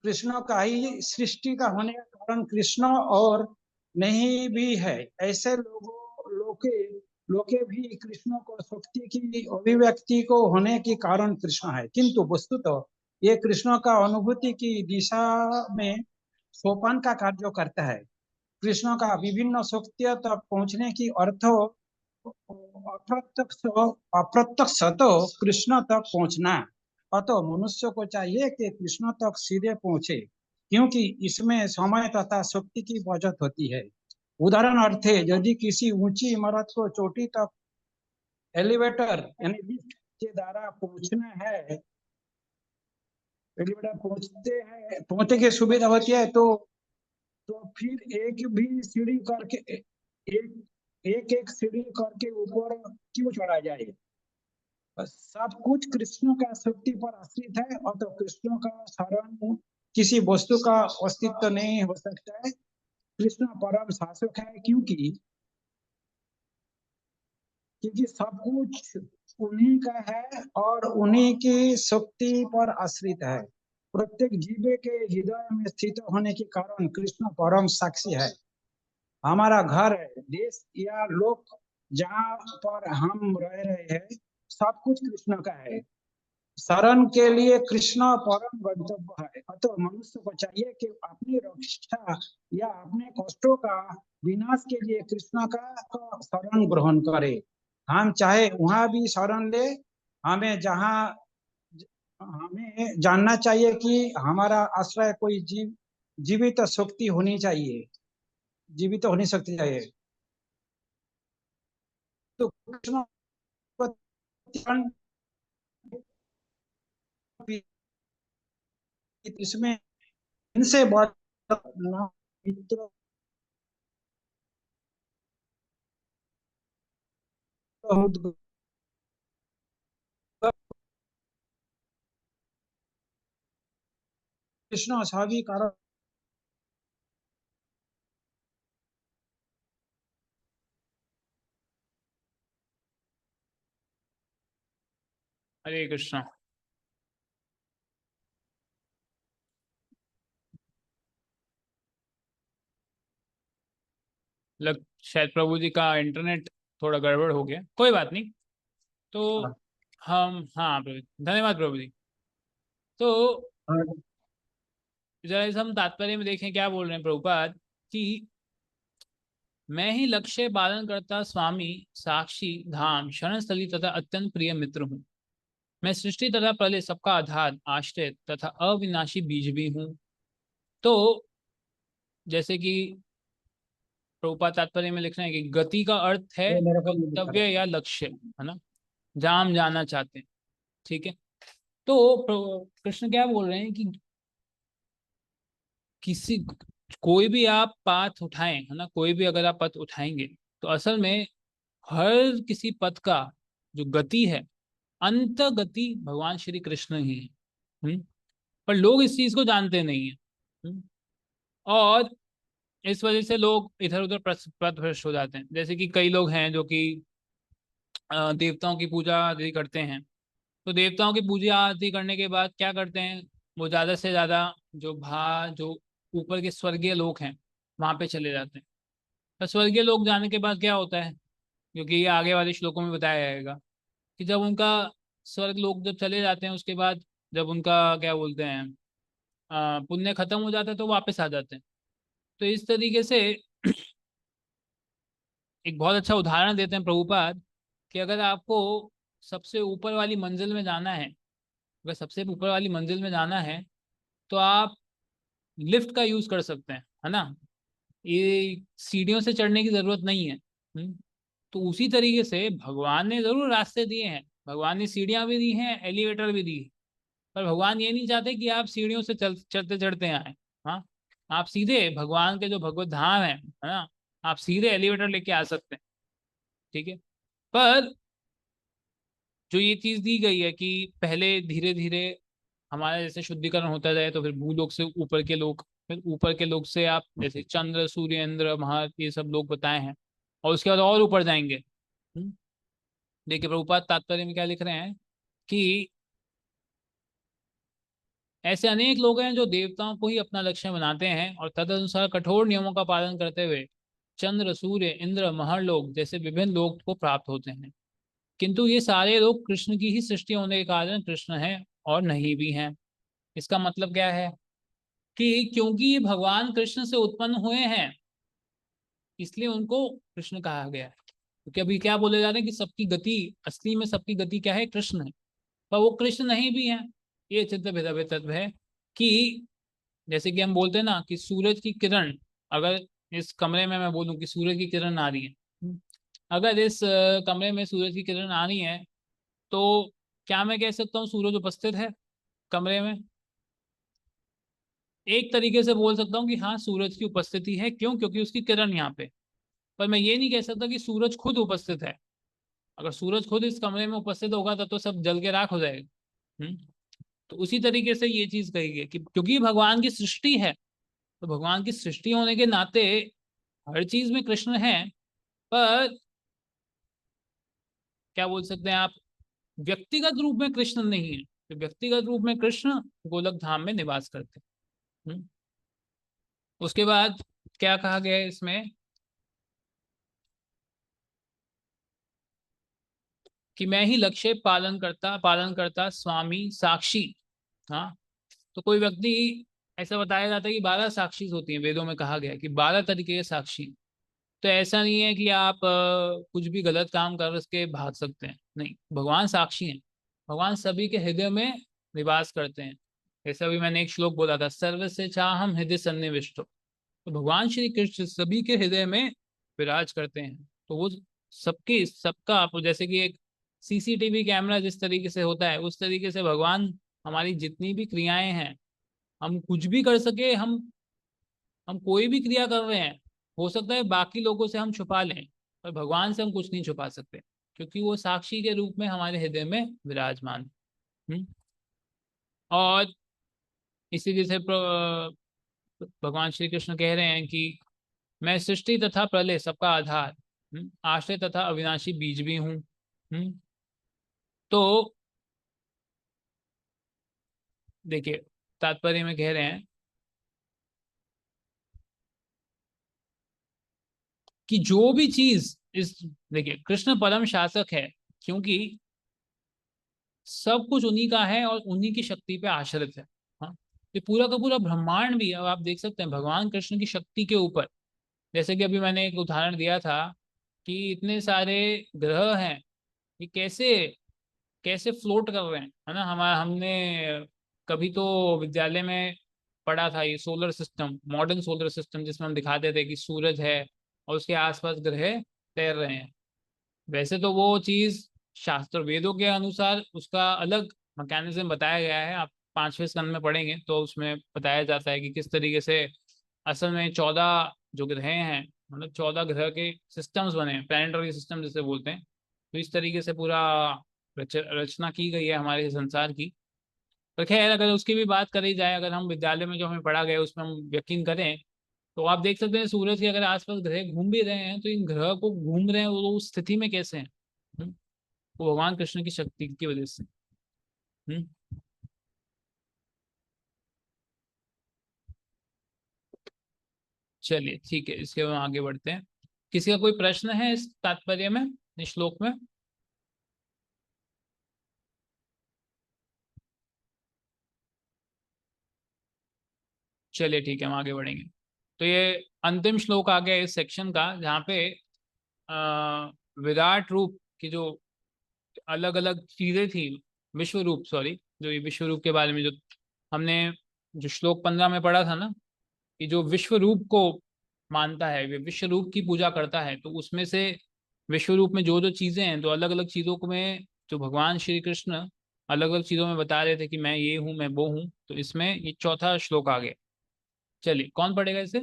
कृष्ण का ही सृष्टि का होने का कारण कृष्ण और नहीं भी है। ऐसे लोके लोके भी कृष्ण को शक्ति की अभिव्यक्ति को होने के कारण कृष्ण है, किंतु वस्तुतः ये कृष्ण का अनुभूति की दिशा में सोपान का कार्य करता है। कृष्ण का विभिन्न शक्तियों तक पहुंचने की अर्थ अप्रत्यक्ष अप्रत्यक्ष तो कृष्ण तक पहुंचना। अतः मनुष्य को चाहिए कि कृष्ण तक सीधे पहुंचे, क्योंकि इसमें समय तथा शक्ति की बचत होती है। उदाहरण अर्थ है, यदि किसी ऊंची इमारत को चोटी तक एलिवेटर यानी लिफ्ट के द्वारा पहुंचना है, एलिवेटर पहुंचने की सुविधा होती है, तो फिर एक भी सीढ़ी करके एक एक सीढ़ी करके ऊपर क्यों चढ़ा जाए? सब कुछ कृष्ण का शक्ति पर आश्रित है, और तो कृष्ण का शरण किसी वस्तु का अस्तित्व नहीं हो सकता है। कृष्ण परम शासक है, क्योंकि क्योंकि सब कुछ उन्हीं का है और उन्हीं की शक्ति पर आश्रित है। प्रत्येक जीव के हृदय में स्थित होने के कारण कृष्ण परम साक्षी है। हमारा घर है, देश या लोक जहाँ पर हम रह रहे हैं, सब कुछ कृष्ण का है। शरण के लिए कृष्ण परम गंतव्य है। अतः मनुष्य को चाहिए कि अपनी रक्षा या अपने कष्टों का विनाश के लिए कृष्ण का शरण ग्रहण करे। हम चाहे वहां भी शरण ले, हमें जहाँ हमें जानना चाहिए कि हमारा आश्रय कोई जीवित शक्ति होनी चाहिए, जीवित होनी शक्ति चाहिए। तो कृष्ण इसमें इनसे बड़ा मित्र कृष्ण सभी कारण हरे कृष्णा। लग शायद प्रभु जी का इंटरनेट थोड़ा गड़बड़ हो गया, कोई बात नहीं। तो हाँ, हम, हाँ प्रभु जी, धन्यवाद प्रभु जी। तो हाँ, जरा इस हम तात्पर्य में देखें क्या बोल रहे हैं प्रभुपाद कि मैं ही लक्ष्य पालन करता स्वामी साक्षी धाम शरणस्थली तथा अत्यंत प्रिय मित्र हूँ। मैं सृष्टि तथा प्रलय सबका आधार आश्रय तथा अविनाशी बीज भी हूँ। तो जैसे कि प्रभुपाद तात्पर्य में लिख रहे हैं कि गति का अर्थ है ये मेरे को नहीं दिखा गंतव्य या लक्ष्य, है ना, जहाँ हम जाना चाहते हैं। ठीक है। तो कृष्ण क्या बोल रहे हैं कि किसी कोई भी आप पाथ उठाएं, है ना, कोई भी अगर आप पथ उठाएंगे तो असल में हर किसी पथ का जो गति है, अंत गति भगवान श्री कृष्ण ही है। पर लोग इस चीज को जानते नहीं है। और इस वजह से लोग इधर उधर पथभ्रष्ट हो जाते हैं। जैसे कि कई लोग हैं जो कि देवताओं की पूजा आदि करते हैं। तो देवताओं की पूजा आदि करने के बाद क्या करते हैं, वो ज्यादा से ज्यादा जो ऊपर के स्वर्गीय लोग हैं वहां पे चले जाते हैं। तो स्वर्गीय लोग जाने के बाद क्या होता है, क्योंकि ये आगे वाले श्लोकों में बताया जाएगा कि जब उनका स्वर्ग लोग जब चले जाते हैं उसके बाद जब उनका क्या बोलते हैं पुण्य खत्म हो जाता है तो वापस आ जाते हैं। तो इस तरीके से एक बहुत अच्छा उदाहरण देते हैं प्रभुपाद कि अगर आपको सबसे ऊपर वाली मंजिल में जाना है, अगर सबसे ऊपर वाली मंजिल में जाना है तो आप लिफ्ट का यूज कर सकते हैं, है ना, ये सीढ़ियों से चढ़ने की जरूरत नहीं है। तो उसी तरीके से भगवान ने जरूर रास्ते दिए हैं, भगवान ने सीढ़ियां भी दी हैं, एलिवेटर भी दी है। पर भगवान ये नहीं चाहते कि आप सीढ़ियों से चढ़ते चढ़ते आए। हाँ, आप सीधे भगवान के जो भगवत धाम है ना, आप सीधे एलिवेटर लेके आ सकते हैं। ठीक है। पर जो ये चीज दी गई है कि पहले धीरे धीरे हमारा जैसे शुद्धिकरण होता जाए तो फिर भूलोक से ऊपर के लोग, फिर ऊपर के लोग से आप जैसे चंद्र सूर्य इंद्र महा ये सब लोग बताए हैं, और उसके बाद और ऊपर जाएंगे। देखिए प्रभुपाद तात्पर्य में क्या लिख रहे हैं कि ऐसे अनेक लोग हैं जो देवताओं को ही अपना लक्ष्य बनाते हैं और तदनुसार कठोर नियमों का पालन करते हुए चंद्र सूर्य इंद्र महरलोक जैसे विभिन्न लोक को प्राप्त होते हैं। किंतु ये सारे लोग कृष्ण की ही सृष्टि होने के कारण कृष्ण हैं और नहीं भी हैं। इसका मतलब क्या है कि क्योंकि ये भगवान कृष्ण से उत्पन्न हुए हैं इसलिए उनको कृष्ण कहा गया है। क्योंकि अभी क्या बोले जा रहे हैं कि सबकी गति, असली में सबकी गति क्या है, कृष्ण है, पर वो कृष्ण नहीं भी है। ये चित्त भेदाभेद तत्व है कि जैसे कि हम बोलते हैं ना कि सूरज की किरण, अगर इस कमरे में मैं बोलूं कि सूरज की किरण आ रही है, अगर इस कमरे में सूरज की किरण आ रही है तो क्या मैं कह सकता हूँ सूरज उपस्थित है कमरे में? एक तरीके से बोल सकता हूँ कि हाँ सूरज की उपस्थिति है, क्यों, क्योंकि उसकी किरण यहाँ पे। पर मैं ये नहीं कह सकता कि सूरज खुद उपस्थित है। अगर सूरज खुद इस कमरे में उपस्थित होगा तो सब जल के राख हो जाएगा। तो उसी तरीके से ये चीज कही गई कि क्योंकि भगवान की सृष्टि है तो भगवान की सृष्टि होने के नाते हर चीज में कृष्ण है। पर क्या बोल सकते हैं आप, व्यक्तिगत रूप में कृष्ण नहीं है। तो व्यक्तिगत रूप में कृष्ण गोलक धाम में निवास करते हैं। उसके बाद क्या कहा गया है इसमें कि मैं ही लक्ष्य पालन करता स्वामी साक्षी। हाँ, तो कोई व्यक्ति, ऐसा बताया जाता है कि 12 साक्षी होती हैं, वेदों में कहा गया है कि 12 तरीके के साक्षी। तो ऐसा नहीं है कि आप कुछ भी गलत काम कर के भाग सकते हैं, नहीं, भगवान साक्षी हैं। भगवान सभी के हृदय में निवास करते हैं। जैसे अभी मैंने एक श्लोक बोला था, सर्व से चाहम हृदय सन्निविष्टो। तो भगवान श्री कृष्ण सभी के हृदय में विराज करते हैं। तो वो सबके सबका आप जैसे कि एक सीसीटीवी कैमरा जिस तरीके से होता है उस तरीके से भगवान हमारी जितनी भी क्रियाएं हैं, हम कुछ भी कर सके, हम कोई भी क्रिया कर रहे हैं, हो सकता है बाकी लोगों से हम छुपा लें, पर भगवान से हम कुछ नहीं छुपा सकते क्योंकि वो साक्षी के रूप में हमारे हृदय में विराजमान। हम्म। और इसी से भगवान श्री कृष्ण कह रहे हैं कि मैं सृष्टि तथा प्रलय सबका आधार आश्रय तथा अविनाशी बीज भी हूँ। तो देखिए तात्पर्य में कह रहे हैं कि जो भी चीज इस, देखिए कृष्ण परम शासक है क्योंकि सब कुछ उन्हीं का है और उन्हीं की शक्ति पे आश्रित है। हाँ, ये पूरा का पूरा ब्रह्मांड भी, अब आप देख सकते हैं भगवान कृष्ण की शक्ति के ऊपर, जैसे कि अभी मैंने एक उदाहरण दिया था कि इतने सारे ग्रह हैं, ये कैसे कैसे फ्लोट कर रहे हैं, है ना। हमारा हमने कभी तो विद्यालय में पढ़ा था ये solar system, modern solar system, जिसमें हम दिखाते थे कि सूरज है और उसके आसपास ग्रह तैर रहे हैं। वैसे तो वो चीज शास्त्र वेदों के अनुसार उसका अलग मैकेनिज्म बताया गया है। आप 5वें स्कंद में पढ़ेंगे तो उसमें बताया जाता है कि किस तरीके से असल में 14 जो ग्रह हैं, मतलब 14 ग्रह के सिस्टम्स बने हैं, प्लानिटरी सिस्टम जिसे बोलते हैं। तो इस तरीके से पूरा रचना की गई है हमारे संसार की। पर खैर अगर उसकी भी बात करी जाए, अगर हम विद्यालय में जो हमें पढ़ा गया उसमें हम यकीन करें, तो आप देख सकते हैं सूरज के अगर आसपास ग्रह घूम भी रहे हैं तो इन ग्रह को घूम रहे हैं वो उस स्थिति में कैसे हैं? वो भगवान कृष्ण की शक्ति की वजह से। हम्म। चलिए ठीक है, इसके बाद आगे बढ़ते हैं। किसी का कोई प्रश्न है इस तात्पर्य में, इस श्लोक में? चलिए ठीक है, हम आगे बढ़ेंगे। तो ये अंतिम श्लोक आ गया इस सेक्शन का, जहाँ पे विराट रूप की जो अलग अलग चीजें थी, विश्व रूप, सॉरी, जो ये विश्व रूप के बारे में जो हमने जो श्लोक 15 में पढ़ा था ना, कि जो विश्व रूप को मानता है, वे विश्व रूप की पूजा करता है, तो उसमें से विश्व रूप में जो जो चीजें हैं, तो अलग अलग चीजों को में जो भगवान श्री कृष्ण अलग अलग चीजों में बता रहे थे कि मैं ये हूँ, मैं वो हूँ, तो इसमें ये चौथा श्लोक आ गया। चलिए कौन पढ़ेगा इसे?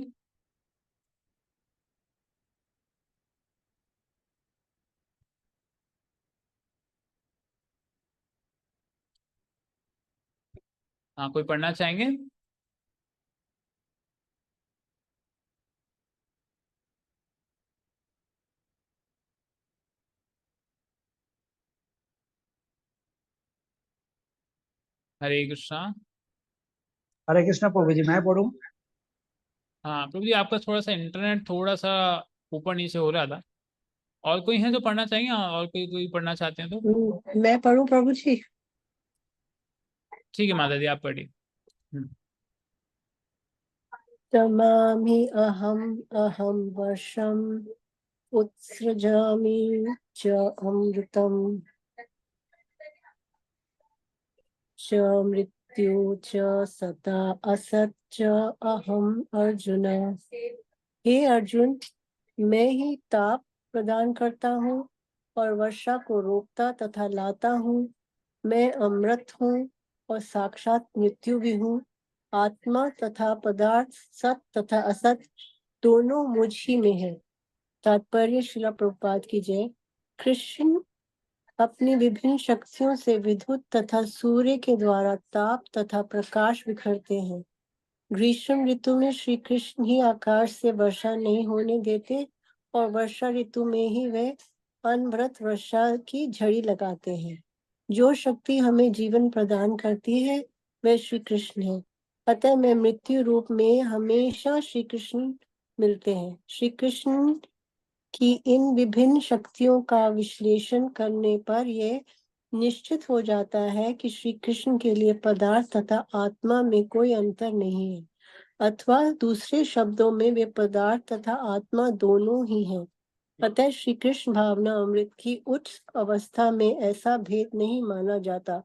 हाँ, कोई पढ़ना चाहेंगे? हरे कृष्णा। हरे कृष्ण प्रभु जी, मैं पढ़ूं? हाँ प्रभु जी, आपका थोड़ा सा इंटरनेट थोड़ा सा ऊपर नीचे हो रहा था। और कोई है जो पढ़ना चाहेंगे? हाँ, और कोई कोई पढ़ना चाहते हैं तो मैं पढ़ूं प्रभु जी? ठीक है माता जी, आप पढ़िए। तमामि अहम अहम वर्षम उत्सृजामि च अमृतम च मृत्यु च सता असत च अहम अर्जुन। हे अर्जुन, मैं ही ताप प्रदान करता हूँ और वर्षा को रोकता तथा लाता हूँ। मैं अमृत हूँ और साक्षात मृत्यु भी हूँ। आत्मा तथा पदार्थ, सत तथा असत, दोनों मुझ ही में है। तात्पर्य श्रील प्रभुपाद की जय। कृष्ण अपनी विभिन्न शक्तियों से विद्युत तथा सूर्य के द्वारा ताप तथा प्रकाश बिखरते हैं। ग्रीष्म ऋतु में श्री कृष्ण ही आकाश से वर्षा नहीं होने देते और वर्षा ऋतु में ही वे अनवरत वर्षा की झड़ी लगाते हैं। जो शक्ति हमें जीवन प्रदान करती है वह श्री कृष्ण है। अतः मैं मृत्यु रूप में हमेशा श्री कृष्ण मिलते हैं। श्री कृष्ण की इन विभिन्न शक्तियों का विश्लेषण करने पर यह निश्चित हो जाता है कि श्री कृष्ण के लिए पदार्थ तथा आत्मा में कोई अंतर नहीं है, अथवा दूसरे शब्दों में वे पदार्थ तथा आत्मा दोनों ही हैं। अतः श्री कृष्ण भावना अमृत की उच्च अवस्था में ऐसा भेद नहीं माना जाता।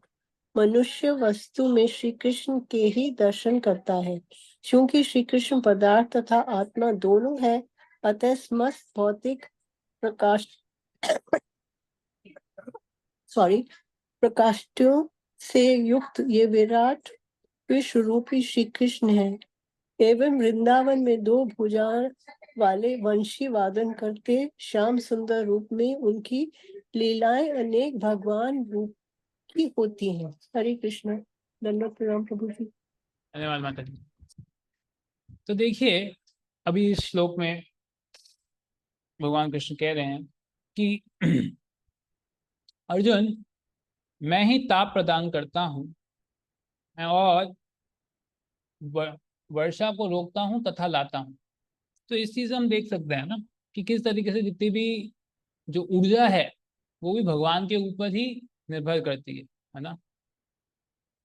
मनुष्य वस्तु में श्री कृष्ण के ही दर्शन करता है। क्योंकि श्री कृष्ण पदार्थ तथा आत्मा दोनों है, अतः समस्त भौतिक प्रकाश प्रकाष्ठों से युक्त ये विराट विश्व रूपी श्री कृष्ण है। एवं वृंदावन में दो भुजा वाले वंशी वादन करते श्याम सुंदर रूप में उनकी लीलाएं अनेक भगवान रूप की होती हैं। हरे कृष्ण। दंडवत प्रणाम प्रभु जी। धन्यवाद माता जी। तो देखिए अभी इस श्लोक में भगवान कृष्ण कह रहे हैं कि अर्जुन, मैं ही ताप प्रदान करता हूँ और वर्षा को रोकता हूँ तथा लाता हूँ। तो इस चीज से हम देख सकते हैं ना कि किस तरीके से जितनी भी जो ऊर्जा है वो भी भगवान के ऊपर ही निर्भर करती है ना।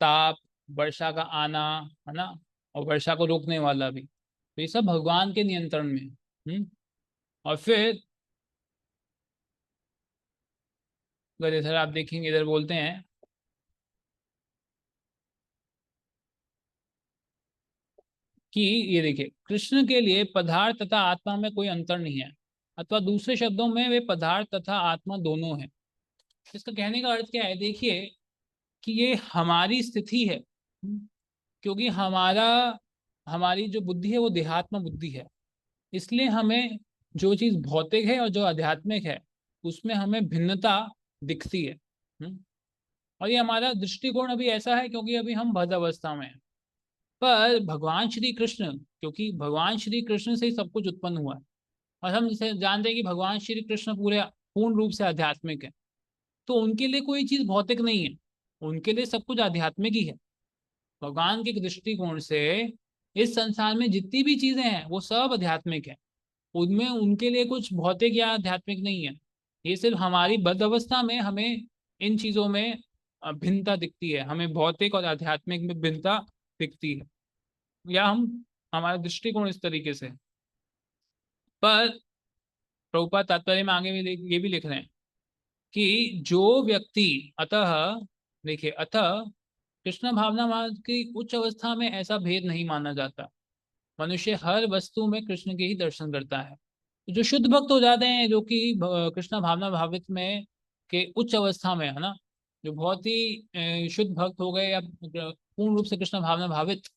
ताप, वर्षा का आना, है ना, और वर्षा को रोकने वाला भी, तो ये सब भगवान के नियंत्रण में है। और फिर अगर इधर आप देखेंगे, इधर बोलते हैं कि ये देखिए, कृष्ण के लिए पदार्थ तथा आत्मा में कोई अंतर नहीं है, अथवा दूसरे शब्दों में वे पदार्थ तथा आत्मा दोनों हैं। इसका कहने का अर्थ क्या है, देखिए कि ये हमारी स्थिति है। क्योंकि हमारी जो बुद्धि है वो देहात्म बुद्धि है, इसलिए हमें जो चीज भौतिक है और जो आध्यात्मिक है उसमें हमें भिन्नता दिखती है। और ये हमारा दृष्टिकोण अभी ऐसा है क्योंकि अभी हम बद्ध अवस्था में हैं। पर भगवान श्री कृष्ण, क्योंकि भगवान श्री कृष्ण से ही सब कुछ उत्पन्न हुआ है, और हम जैसे जानते हैं कि भगवान श्री कृष्ण पूरे पूर्ण रूप से आध्यात्मिक है, तो उनके लिए कोई चीज भौतिक नहीं है, उनके लिए सब कुछ आध्यात्मिक ही है। भगवान के दृष्टिकोण से इस संसार में जितनी भी चीजें हैं वो सब आध्यात्मिक है, उनमें उनके लिए कुछ भौतिक या आध्यात्मिक नहीं है। ये सिर्फ हमारी बद्ध अवस्था में हमें इन चीजों में भिन्नता दिखती है, हमें भौतिक और आध्यात्मिक में भिन्नता दिखती है, या हम हमारा दृष्टिकोण इस तरीके से। पर प्रभुपाद तात्पर्य में आगे भी ये भी लिख रहे हैं कि जो व्यक्ति, अतः देखिए, अतः कृष्ण भावना मार्ग की उच्च अवस्था में ऐसा भेद नहीं माना जाता, मनुष्य हर वस्तु में कृष्ण के ही दर्शन करता है। जो शुद्ध भक्त हो जाते हैं, जो कि कृष्ण भावना भावित में के उच्च अवस्था में है ना, जो बहुत ही शुद्ध भक्त हो गए या पूर्ण रूप से कृष्ण भावना भावित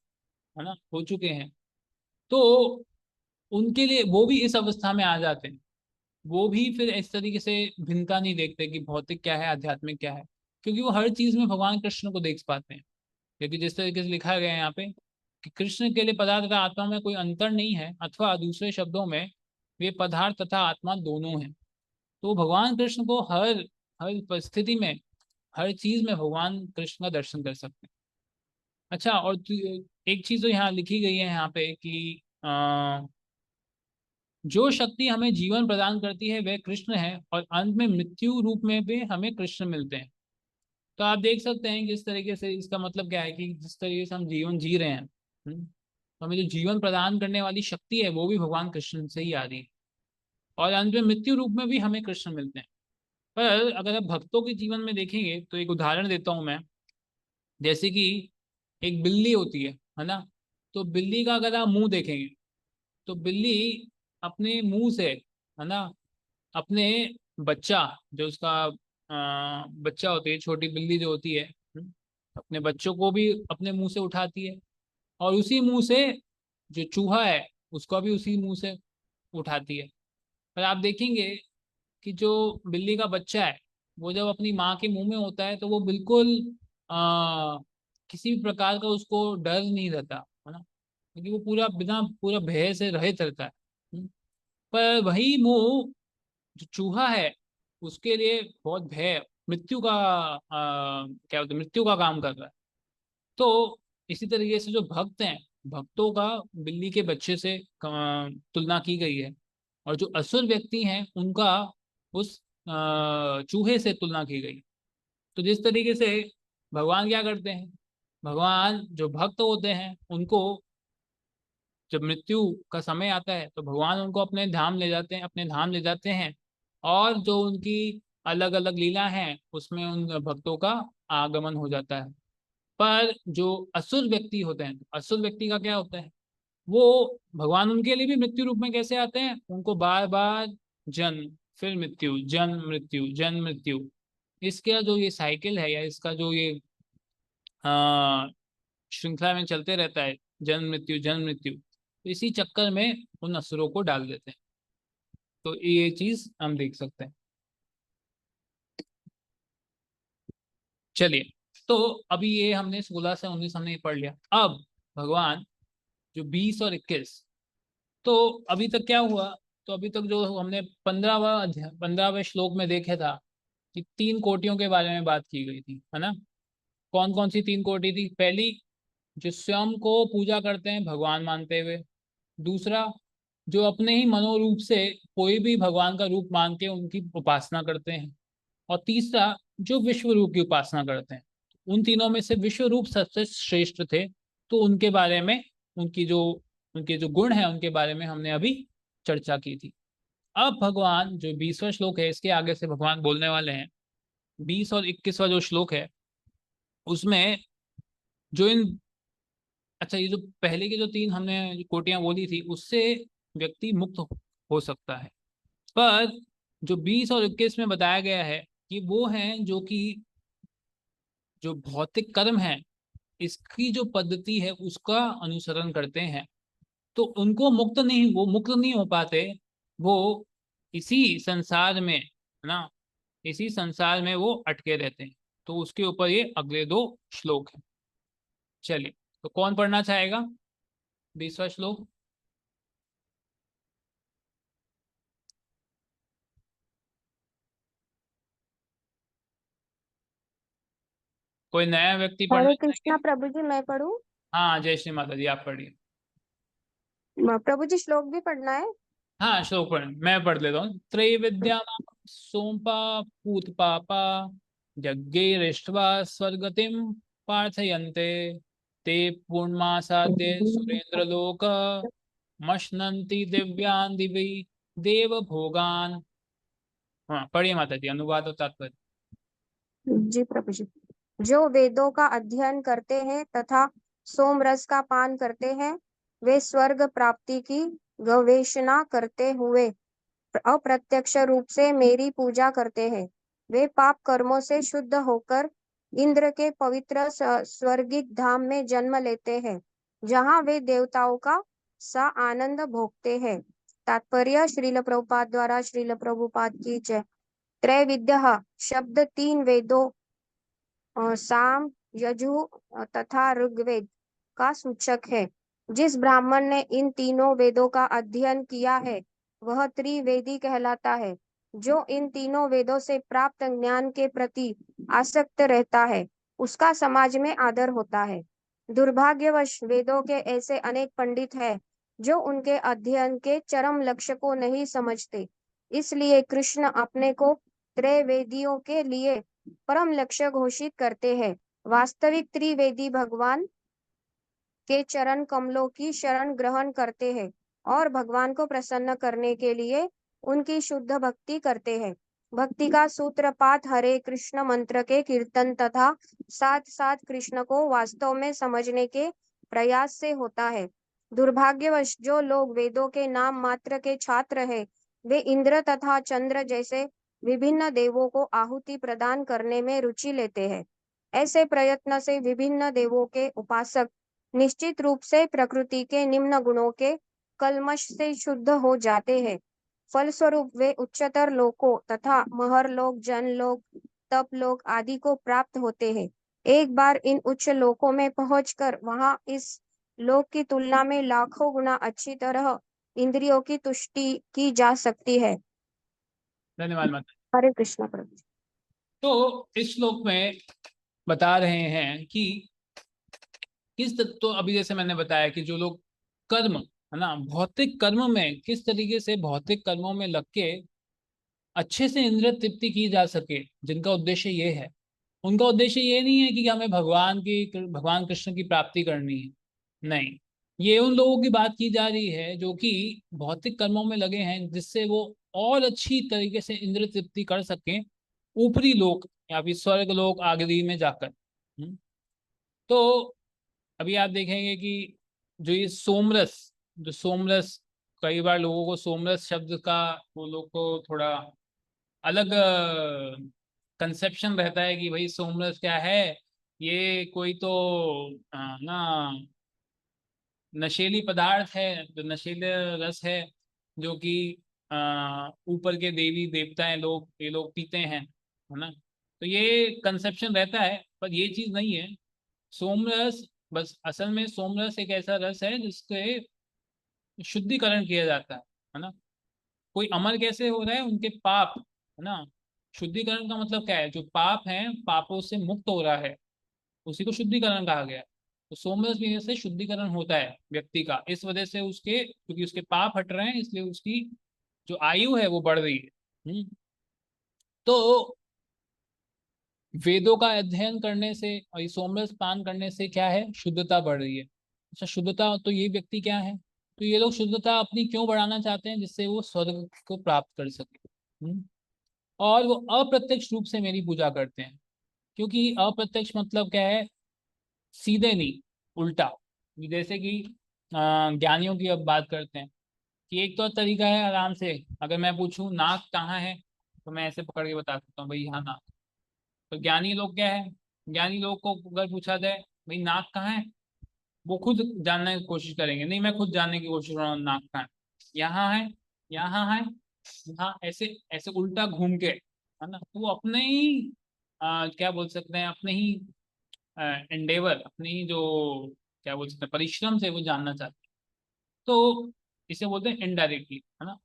है ना हो चुके हैं, तो उनके लिए वो भी इस अवस्था में आ जाते हैं। वो भी फिर इस तरीके से भिन्नता नहीं देखते कि भौतिक क्या है, आध्यात्मिक क्या है, क्योंकि वो हर चीज में भगवान कृष्ण को देख पाते हैं। क्योंकि जिस तरीके से लिखा गया है यहाँ पे कि कृष्ण के लिए पदार्थ तथा आत्मा में कोई अंतर नहीं है, अथवा दूसरे शब्दों में वे पदार्थ तथा आत्मा दोनों हैं। तो भगवान कृष्ण को हर हर परिस्थिति में, हर चीज में भगवान कृष्ण का दर्शन कर सकते हैं। अच्छा, और एक चीज तो यहाँ लिखी गई है यहाँ पे कि जो शक्ति हमें जीवन प्रदान करती है वह कृष्ण है, और अंत में मृत्यु रूप में भी हमें कृष्ण मिलते हैं। तो आप देख सकते हैं कि इस तरीके से इसका मतलब क्या है कि जिस तरीके से हम जीवन जी रहे हैं, तो हमें जो जीवन प्रदान करने वाली शक्ति है वो भी भगवान कृष्ण से ही आ रही है, और अंत में मृत्यु रूप में भी हमें कृष्ण मिलते हैं। पर अगर आप भक्तों के जीवन में देखेंगे तो एक उदाहरण देता हूं मैं। जैसे कि एक बिल्ली होती है ना, तो बिल्ली का अगर आप मुंह देखेंगे तो बिल्ली अपने मुंह से, है ना, अपने बच्चा, जो उसका बच्चा होती है, छोटी बिल्ली जो होती है, अपने बच्चों को भी अपने मुंह से उठाती है, और उसी मुंह से जो चूहा है उसको भी उसी मुंह से उठाती है। पर आप देखेंगे कि जो बिल्ली का बच्चा है वो जब अपनी माँ के मुंह में होता है तो वो बिल्कुल आ, किसी भी प्रकार का उसको डर नहीं रहता, है ना, क्योंकि वो पूरा भय से रहित रहता है। पर वही मुंह जो चूहा है उसके लिए बहुत भय, मृत्यु का क्या बोलते हैं, मृत्यु का काम कर रहा है। तो इसी तरीके से जो भक्त हैं, भक्तों का बिल्ली के बच्चे से तुलना की गई है, और जो असुर व्यक्ति हैं उनका उस चूहे से तुलना की गई। तो जिस तरीके से भगवान क्या करते हैं, भगवान जो भक्त होते हैं उनको जब मृत्यु का समय आता है तो भगवान उनको अपने धाम ले जाते हैं, अपने धाम ले जाते हैं, और जो उनकी अलग अलग लीला है उसमें उन भक्तों का आगमन हो जाता है। पर जो असुर व्यक्ति होते हैं, असुर व्यक्ति का क्या होता है, वो भगवान उनके लिए भी मृत्यु रूप में कैसे आते हैं, उनको बार बार जन्म, फिर मृत्यु, जन्म मृत्यु, जन्म मृत्यु, इसका जो ये साइकिल है, या इसका जो ये श्रृंखला में चलते रहता है, जन्म मृत्यु जन्म मृत्यु, तो इसी चक्कर में उन असुरों को डाल देते हैं। तो ये चीज हम देख सकते हैं। चलिए, तो अभी ये हमने 16 से 19 हमने पढ़ लिया। अब भगवान जो 20 और 21, तो अभी तक क्या हुआ, तो अभी तक जो हमने 15वें श्लोक में देखे था कि 3 कोटियों के बारे में बात की गई थी, है ना। कौन कौन सी 3 कोटि थी, पहली जो स्वयं को पूजा करते हैं भगवान मानते हुए। दूसरा, जो अपने ही मनोरूप से कोई भी भगवान का रूप मान के उनकी उपासना करते हैं। और तीसरा, जो विश्व रूप की उपासना करते हैं। उन तीनों में से विश्व रूप सबसे श्रेष्ठ थे, तो उनके बारे में, उनके जो गुण हैं उनके बारे में हमने अभी चर्चा की थी। अब भगवान जो 20वां श्लोक है, इसके आगे से भगवान बोलने वाले हैं। 20 और 21वां जो श्लोक है उसमें जो इन, अच्छा, ये जो पहले के जो तीन हमने जो कोटियां बोली थी उससे व्यक्ति मुक्त हो सकता है। पर जो 20 और 21 में बताया गया है कि वो हैं जो कि जो भौतिक कर्म है, इसकी जो पद्धति है उसका अनुसरण करते हैं, तो उनको वो मुक्त नहीं हो पाते। वो इसी संसार में, है ना, इसी संसार में वो अटके रहते हैं। तो उसके ऊपर ये अगले दो श्लोक हैं। चलिए, तो कौन पढ़ना चाहेगा 20वां श्लोक? कोई नया व्यक्ति पढ़ना हरे चाहेंगे? कृष्णा प्रभु जी, मैं पढ़ूं? हाँ, जय श्री माता जी, आप पढ़िए। प्रभु जी श्लोक भी पढ़ना है? हाँ, श्लोक पढ़, मैं पढ़ लेता हूँ। त्रैविद्या सोमपा पूत पापा यज्ञैरिष्ट्वा स्वर्गतिम पार्थयन्ते ते पूर्णमासाद्य सुरेंद्रलोक मश्नन्ति दिव्यान् दिवि देव भोगान। हाँ, पढ़िए माता जी, अनुवाद और तात्पर्य। जी प्रभु जी। जो वेदों का अध्ययन करते हैं तथा सोमरस का पान करते हैं, वे स्वर्ग प्राप्ति की गवेषणा करते हुए अप्रत्यक्ष रूप से मेरी पूजा करते हैं। वे पाप कर्मों से शुद्ध होकर इंद्र के पवित्र स्वर्गिक धाम में जन्म लेते हैं, जहाँ वे देवताओं का सा आनंद भोगते हैं। तात्पर्य श्रील प्रभुपाद द्वारा श्रील प्रभुपाद की जय। त्रैविद्यः शब्द तीन वेदों साम, यजु तथा ऋग्वेद का सूचक है। जिस ब्राह्मण ने इन तीनों वेदों का अध्ययन किया है वह त्रिवेदी कहलाता है। जो इन तीनों वेदों से प्राप्त ज्ञान के प्रति आसक्त रहता है उसका समाज में आदर होता है। दुर्भाग्यवश वेदों के ऐसे अनेक पंडित हैं जो उनके अध्ययन के चरम लक्ष्य को नहीं समझते। इसलिए कृष्ण अपने को त्रैवेदियों के लिए परम लक्ष्य घोषित करते हैं। वास्तविक त्रिवेदी भगवान के चरण कमलों की शरण ग्रहण करते हैं और भगवान को प्रसन्न करने के लिए उनकी शुद्ध भक्ति करते हैं। भक्ति का सूत्रपात हरे कृष्ण मंत्र के कीर्तन तथा साथ साथ कृष्ण को वास्तव में समझने के प्रयास से होता है। दुर्भाग्यवश जो लोग वेदों के नाम मात्र के छात्र हैं, वे इंद्र तथा चंद्र जैसे विभिन्न देवों को आहुति प्रदान करने में रुचि लेते हैं। ऐसे प्रयत्न से विभिन्न देवों के उपासक निश्चित रूप से प्रकृति के निम्न गुणों के कल्मश से शुद्ध हो जाते हैं। फलस्वरूप वे उच्चतर लोकों तथा महरलोक, जनलोक, तपलोक आदि को प्राप्त होते हैं। एक बार इन उच्च लोकों में पहुंचकर वहां इस लोक की तुलना में लाखों गुना अच्छी तरह इंद्रियों की तुष्टि की जा सकती है। धन्यवाद माता। हरे कृष्ण प्रभु। तो इस श्लोक में बता रहे हैं कि तो अभी जैसे मैंने बताया कि जो लोग कर्म, है ना, भौतिक कर्म में किस तरीके से भौतिक कर्मों में लग के अच्छे से इंद्रिय तृप्ति की जा सके, जिनका उद्देश्य ये है। उनका उद्देश्य ये नहीं है कि हमें भगवान कृष्ण की प्राप्ति करनी है, नहीं। ये उन लोगों की बात की जा रही है जो कि भौतिक कर्मों में लगे हैं, जिससे वो और अच्छी तरीके से इंद्रिय तृप्ति कर सकें ऊपरी लोक या फिर स्वर्ग लोक आदि में जाकर। तो अभी आप देखेंगे कि जो ये सोमरस, कई बार लोगों को सोमरस शब्द का, वो लोग को थोड़ा अलग कंसेप्शन रहता है कि भाई सोमरस क्या है, ये कोई तो ना नशीली पदार्थ है, जो नशीले रस है, जो कि ऊपर के देवी देवताएं लोग, ये लोग पीते हैं, है ना। तो ये कंसेप्शन रहता है, पर ये चीज नहीं है। सोमरस, बस असल में सोमरस एक ऐसा रस है जिससे शुद्धिकरण किया जाता है ना। कोई अमर कैसे हो रहा है, उनके पाप, है ना। शुद्धिकरण का मतलब क्या है, जो पाप हैं पापों से मुक्त हो रहा है, उसी को शुद्धिकरण कहा गया है। तो सोमरस पीने से शुद्धिकरण होता है व्यक्ति का, इस वजह से उसके, क्योंकि उसके पाप हट रहे हैं, इसलिए उसकी जो आयु है वो बढ़ रही है। तो वेदों का अध्ययन करने से और ये सोमरस पान करने से क्या है, शुद्धता बढ़ रही है। अच्छा, शुद्धता, तो ये व्यक्ति क्या है, तो ये लोग शुद्धता अपनी क्यों बढ़ाना चाहते हैं, जिससे वो स्वर्ग को प्राप्त कर सके। और वो अप्रत्यक्ष रूप से मेरी पूजा करते हैं, क्योंकि अप्रत्यक्ष मतलब क्या है, सीधे नहीं, उल्टा। जैसे कि ज्ञानियों की अब बात करते हैं कि एक तो तरीका है आराम से, अगर मैं पूछूं नाक कहाँ है, तो मैं ऐसे पकड़ के बता सकता हूँ भाई यहाँ नाक। तो ज्ञानी लोग क्या है, ज्ञानी लोग को अगर पूछा जाए भाई नाक कहाँ है, वो खुद जानने की कोशिश करेंगे, नहीं मैं खुद जानने की कोशिश कर रहा हूँ नाक कहाँ है, यहाँ है, यहाँ है, यहाँ, ऐसे ऐसे उल्टा घूम के, है ना। तो वो अपने ही क्या बोल सकते हैं, अपने ही एंडेवर, अपने ही जो क्या बोल सकते हैं परिश्रम से वो जानना चाहते हैं। तो इसे बोलते हैं इनडायरेक्टली, है ना।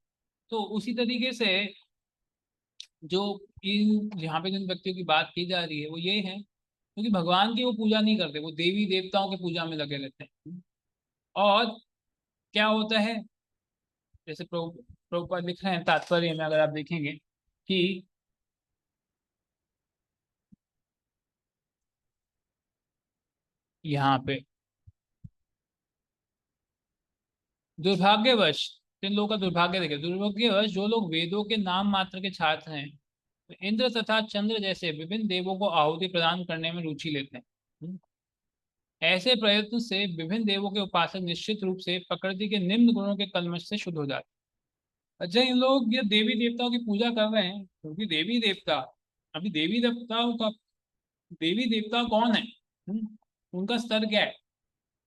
तो उसी तरीके से जो इन यहाँ पे जिन व्यक्तियों की बात की जा रही है वो ये है, क्योंकि भगवान की वो पूजा नहीं करते, वो देवी देवताओं की पूजा में लगे रहते हैं। और क्या होता है, जैसे प्रभुपाद लिख रहे हैं तात्पर्य में, अगर आप देखेंगे कि यहाँ पे दुर्भाग्यवश, जिन लोगों का दुर्भाग्य देखे, दुर्भाग्यवश जो लोग वेदों के नाम मात्र के छात्र हैं, तो इंद्र तथा चंद्र जैसे विभिन्न देवों को आहुति प्रदान करने में रुचि लेते हैं। ऐसे प्रयत्न से विभिन्न देवों के उपासक निश्चित रूप से प्रकृति के निम्न गुणों के कल्मश से शुद्ध हो जाते हैं। अच्छा, इन लोग ये देवी देवताओं की पूजा कर रहे हैं, क्योंकि देवी देवता, अभी देवी देवताओं का, देवी देवता कौन है, उनका स्तर क्या है,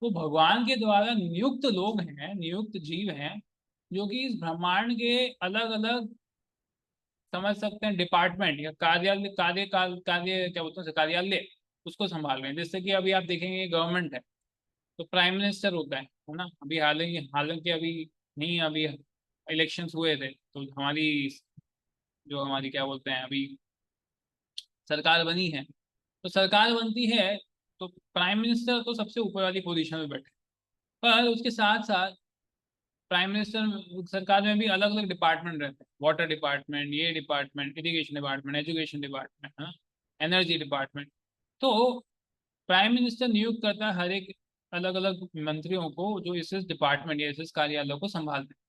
वो भगवान के द्वारा नियुक्त लोग हैं, नियुक्त जीव हैं, जो कि इस ब्रह्मांड के अलग अलग, समझ सकते हैं, डिपार्टमेंट या कार्यालय, कार्य क्या बोलते हैं कार्यालय, उसको संभाल रहे हैं। जैसे कि अभी आप देखेंगे गवर्नमेंट है, तो प्राइम मिनिस्टर होता है ना। अभी हालांकि हालांकि अभी नहीं, अभी इलेक्शंस हुए थे, तो हमारी जो हमारी क्या बोलते हैं अभी सरकार बनी है, तो सरकार बनती है तो प्राइम मिनिस्टर तो सबसे ऊपर वाली पोजीशन में बैठे, पर उसके साथ साथ प्राइम मिनिस्टर सरकार में भी अलग अलग डिपार्टमेंट रहते हैं, वाटर डिपार्टमेंट, ये department, irrigation department, education department, है ना, एनर्जी डिपार्टमेंट। तो प्राइम मिनिस्टर नियुक्त करता है हर एक अलग अलग मंत्रियों को, जो इस डिपार्टमेंट या इस कार्यालय को संभालते हैं।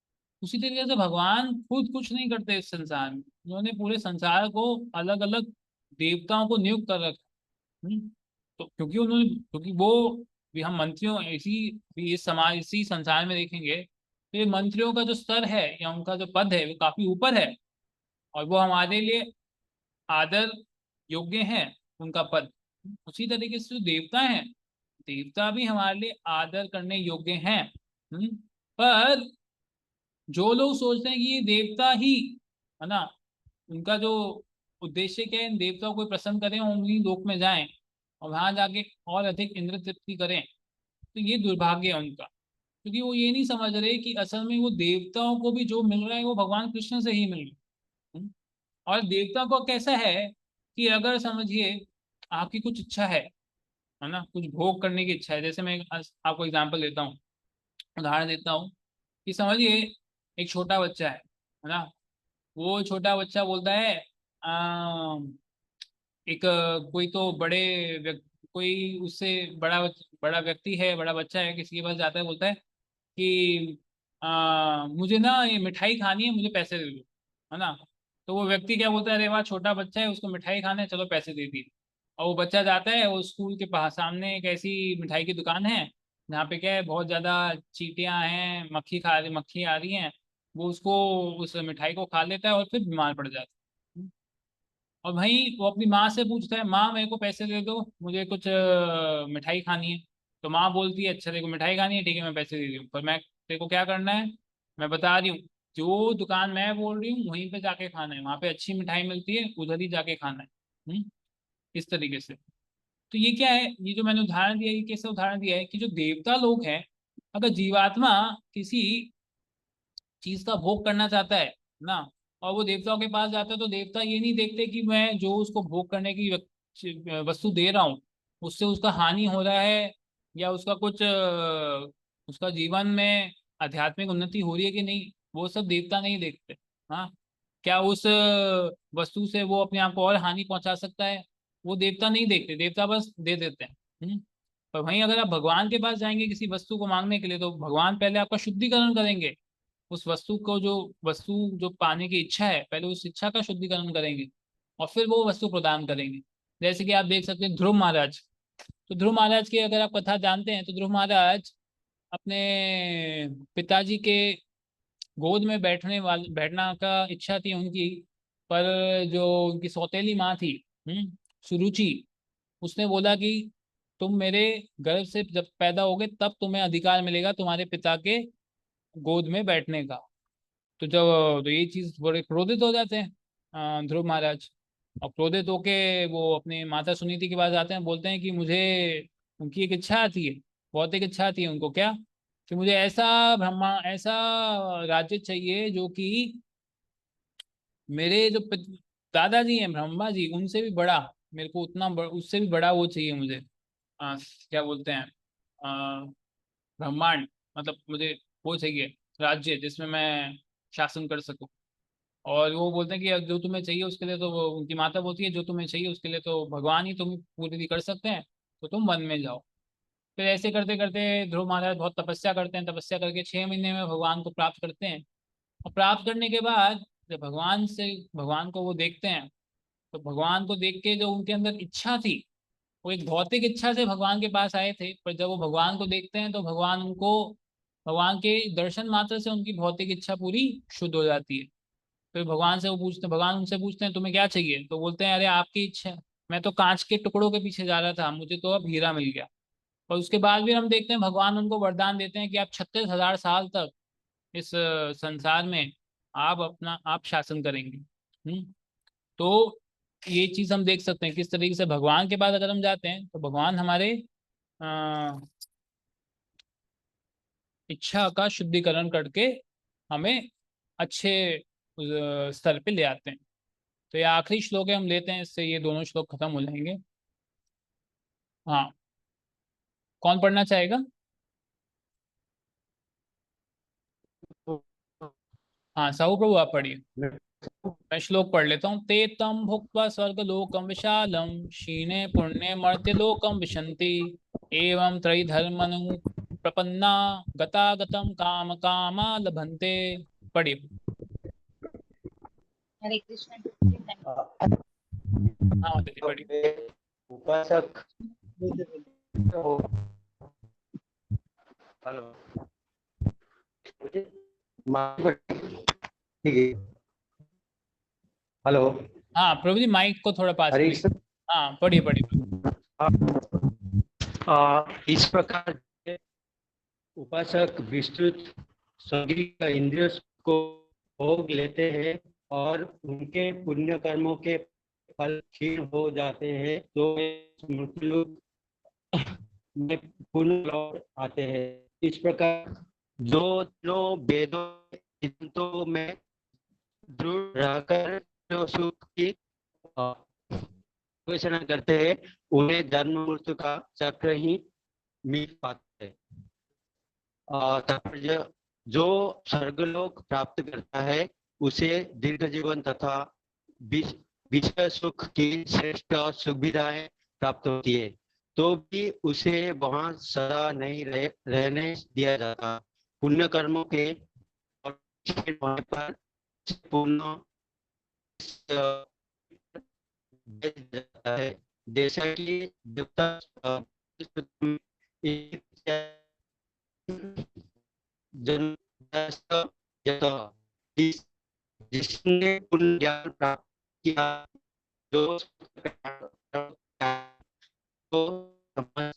उसी तरीके से भगवान खुद कुछ नहीं करते इस संसार में, उन्होंने पूरे संसार को अलग अलग देवताओं को नियुक्त कर रखा है। तो क्योंकि उन्होंने, क्योंकि वो भी, हम मंत्रियों इसी भी इस समाज, इसी संसार में देखेंगे तो ये मंत्रियों का जो स्तर है या उनका जो पद है वो काफी ऊपर है, और वो हमारे लिए आदर योग्य है उनका पद। उसी तरीके से जो देवता हैं, देवता भी हमारे लिए आदर करने योग्य हैं। पर जो लोग सोचते हैं कि ये देवता ही, है ना, उनका जो उद्देश्य क्या है, इन देवताओं को प्रसन्न करें और उन्हीं लोक में जाएं और वहां जाके और अधिक इंद्र तृप्ति करें, तो ये दुर्भाग्य है उनका। क्योंकि वो ये नहीं समझ रहे कि असल में वो देवताओं को भी जो मिल रहा है वो भगवान कृष्ण से ही मिल रहा है। और देवता को कैसा है कि अगर समझिए आपकी कुछ इच्छा है ना, कुछ भोग करने की इच्छा है, जैसे मैं आपको एग्जांपल देता हूँ, उदाहरण देता हूँ कि समझिए एक छोटा बच्चा है ना, वो छोटा बच्चा बोलता है एक कोई तो बड़े कोई उससे बड़ा व्यक्ति है, बड़ा बच्चा है, किसी के पास जाता है, बोलता है कि मुझे ना ये मिठाई खानी है, मुझे पैसे दे दो, है ना। तो वो व्यक्ति क्या बोलता है, अरे वाह छोटा बच्चा है, उसको मिठाई खाना है, चलो पैसे दे दिए। और वो बच्चा जाता है, वो स्कूल के पास सामने एक ऐसी मिठाई की दुकान है जहाँ पे क्या है, बहुत ज्यादा चींटियां हैं, मक्खी आ रही हैं, वो उसको, उस मिठाई को खा लेता है और फिर बीमार पड़ जाता है। और भाई वो अपनी माँ से पूछता है, माँ मेरे को पैसे दे दो, मुझे कुछ मिठाई खानी है। तो माँ बोलती है, अच्छा देखो मिठाई खानी है, ठीक है मैं पैसे दे रही हूँ, पर मैं तेरे को क्या करना है, मैं बता रही हूँ, जो दुकान मैं बोल रही हूँ वहीं पे जाके खाना है, वहां पे अच्छी मिठाई मिलती है, उधर ही जाके खाना है। इस तरीके से। तो ये क्या है, ये जो मैंने उदाहरण दिया, ये कैसे उदाहरण दिया है कि जो देवता लोग हैं, अगर जीवात्मा किसी चीज का भोग करना चाहता है ना, और वो देवताओं के पास जाता है, तो देवता ये नहीं देखते कि मैं जो उसको भोग करने की वस्तु दे रहा हूँ उससे उसका हानि हो रहा है या उसका कुछ उसका जीवन में आध्यात्मिक उन्नति हो रही है कि नहीं, वो सब देवता नहीं देखते। हाँ, क्या उस वस्तु से वो अपने आप को और हानि पहुंचा सकता है, वो देवता नहीं देखते, देवता बस दे देते हैं। पर वहीं अगर आप भगवान के पास जाएंगे किसी वस्तु को मांगने के लिए, तो भगवान पहले आपका शुद्धिकरण करेंगे। उस वस्तु को, जो वस्तु जो पाने की इच्छा है, पहले उस इच्छा का शुद्धिकरण करेंगे और फिर वो वस्तु प्रदान करेंगे। जैसे कि आप देख सकते हैं ध्रुव महाराज। तो ध्रुव महाराज की अगर आप कथा जानते हैं, तो ध्रुव महाराज अपने पिताजी के गोद में बैठना का इच्छा थी उनकी। पर जो उनकी सौतेली माँ थी, सुरुचि, उसने बोला कि तुम मेरे गर्भ से जब पैदा होगे तब तुम्हें अधिकार मिलेगा तुम्हारे पिता के गोद में बैठने का। तो ये चीज बड़े क्रोधित हो जाते हैं ध्रुव महाराज। और क्रोधित होके वो अपने माता सुनीति के पास आते हैं, बोलते हैं कि मुझे, उनकी एक इच्छा आती है, बहुत एक इच्छा आती है उनको, क्या, कि मुझे ऐसा राज्य चाहिए जो कि मेरे जो दादाजी हैं ब्रह्मा जी, उनसे भी बड़ा, मेरे को उससे भी बड़ा वो चाहिए मुझे। क्या बोलते हैं, ब्रह्मांड, मतलब मुझे वो चाहिए राज्य जिसमें मैं शासन कर सकूं। और वो बोलते हैं कि अब जो तुम्हें चाहिए उसके लिए, तो वो उनकी माता बोलती है, जो तुम्हें चाहिए उसके लिए तो भगवान ही तुम्हें पूरी कर सकते हैं, तो तुम वन में जाओ। फिर ऐसे करते करते ध्रुव महाराज बहुत तपस्या करते हैं, तपस्या करके 6 महीने में भगवान को प्राप्त करते हैं। और प्राप्त करने के बाद जब भगवान को वो देखते हैं, तो भगवान को देख के जो उनके अंदर इच्छा थी, वो एक भौतिक इच्छा से भगवान के पास आए थे, पर जब वो भगवान को देखते हैं तो भगवान के दर्शन मात्र से उनकी भौतिक इच्छा पूरी शुद्ध हो जाती है। फिर भगवान उनसे पूछते हैं तुम्हें क्या चाहिए, तो बोलते हैं अरे आपकी इच्छा है, मैं तो कांच के टुकड़ों के पीछे जा रहा था, मुझे तो अब हीरा मिल गया। और उसके बाद भी हम देखते हैं भगवान उनको वरदान देते हैं कि आप 36,000 साल तक इस संसार में आप शासन करेंगे। तो ये चीज हम देख सकते हैं किस तरीके से भगवान के पास अगर हम जाते हैं तो भगवान हमारे अ, इच्छा का शुद्धिकरण करके हमें अच्छे स्तर पे ले आते हैं। तो ये आखिरी श्लोक है, हम लेते हैं, इससे ये दोनों श्लोक खत्म हो जाएंगे। हाँ, कौन पढ़ना चाहेगा? हाँ, साहू प्रभु आप पढ़िए। मैं श्लोक पढ़ लेता हूँ। ते तम भुक्त्वा स्वर्गलोकम विशालम क्षीणे पुण्ये मर्त्यलोकम विशन्ति एवं त्रयी धर्मनु प्रपन्ना गतागतम काम कामा लभन्ते। पढ़िए। हरे कृष्ण। हाँ दीदी पढ़िए। उपासक हो। हेलो, ठीक है। हेलो, हाँ प्रभु जी, माइक को थोड़ा पास हरे करिए। हाँ पढ़िए पढ़िए। इस प्रकार के उपासक विस्तृत संगीत इंद्रियों को भोग लेते हैं और उनके पुण्य कर्मों के फल क्षीण हो जाते हैं, तो वे मृत्युलोक में पुनः लौट आते हैं। इस प्रकार जो लोग वेदों सिद्धांतों में दृढ़ रहकर जो सुख की घोषणा करते हैं, उन्हें जन्म मृत्यु का चक्र ही मिट पाते हैं। तात्पर्य, जो स्वर्गलोक प्राप्त करता है उसे दीर्घ जीवन तथा विषय सुख की श्रेष्ठ सुविधाएं प्राप्त होती है, तो भी उसे वहां सदा नहीं रहने दिया जाता। पुण्य कर्मों के और होने पर पुण्य जाता है, जैसा कि देवता जिसने पुण्य ज्ञान प्राप्त किया, जो तो समझ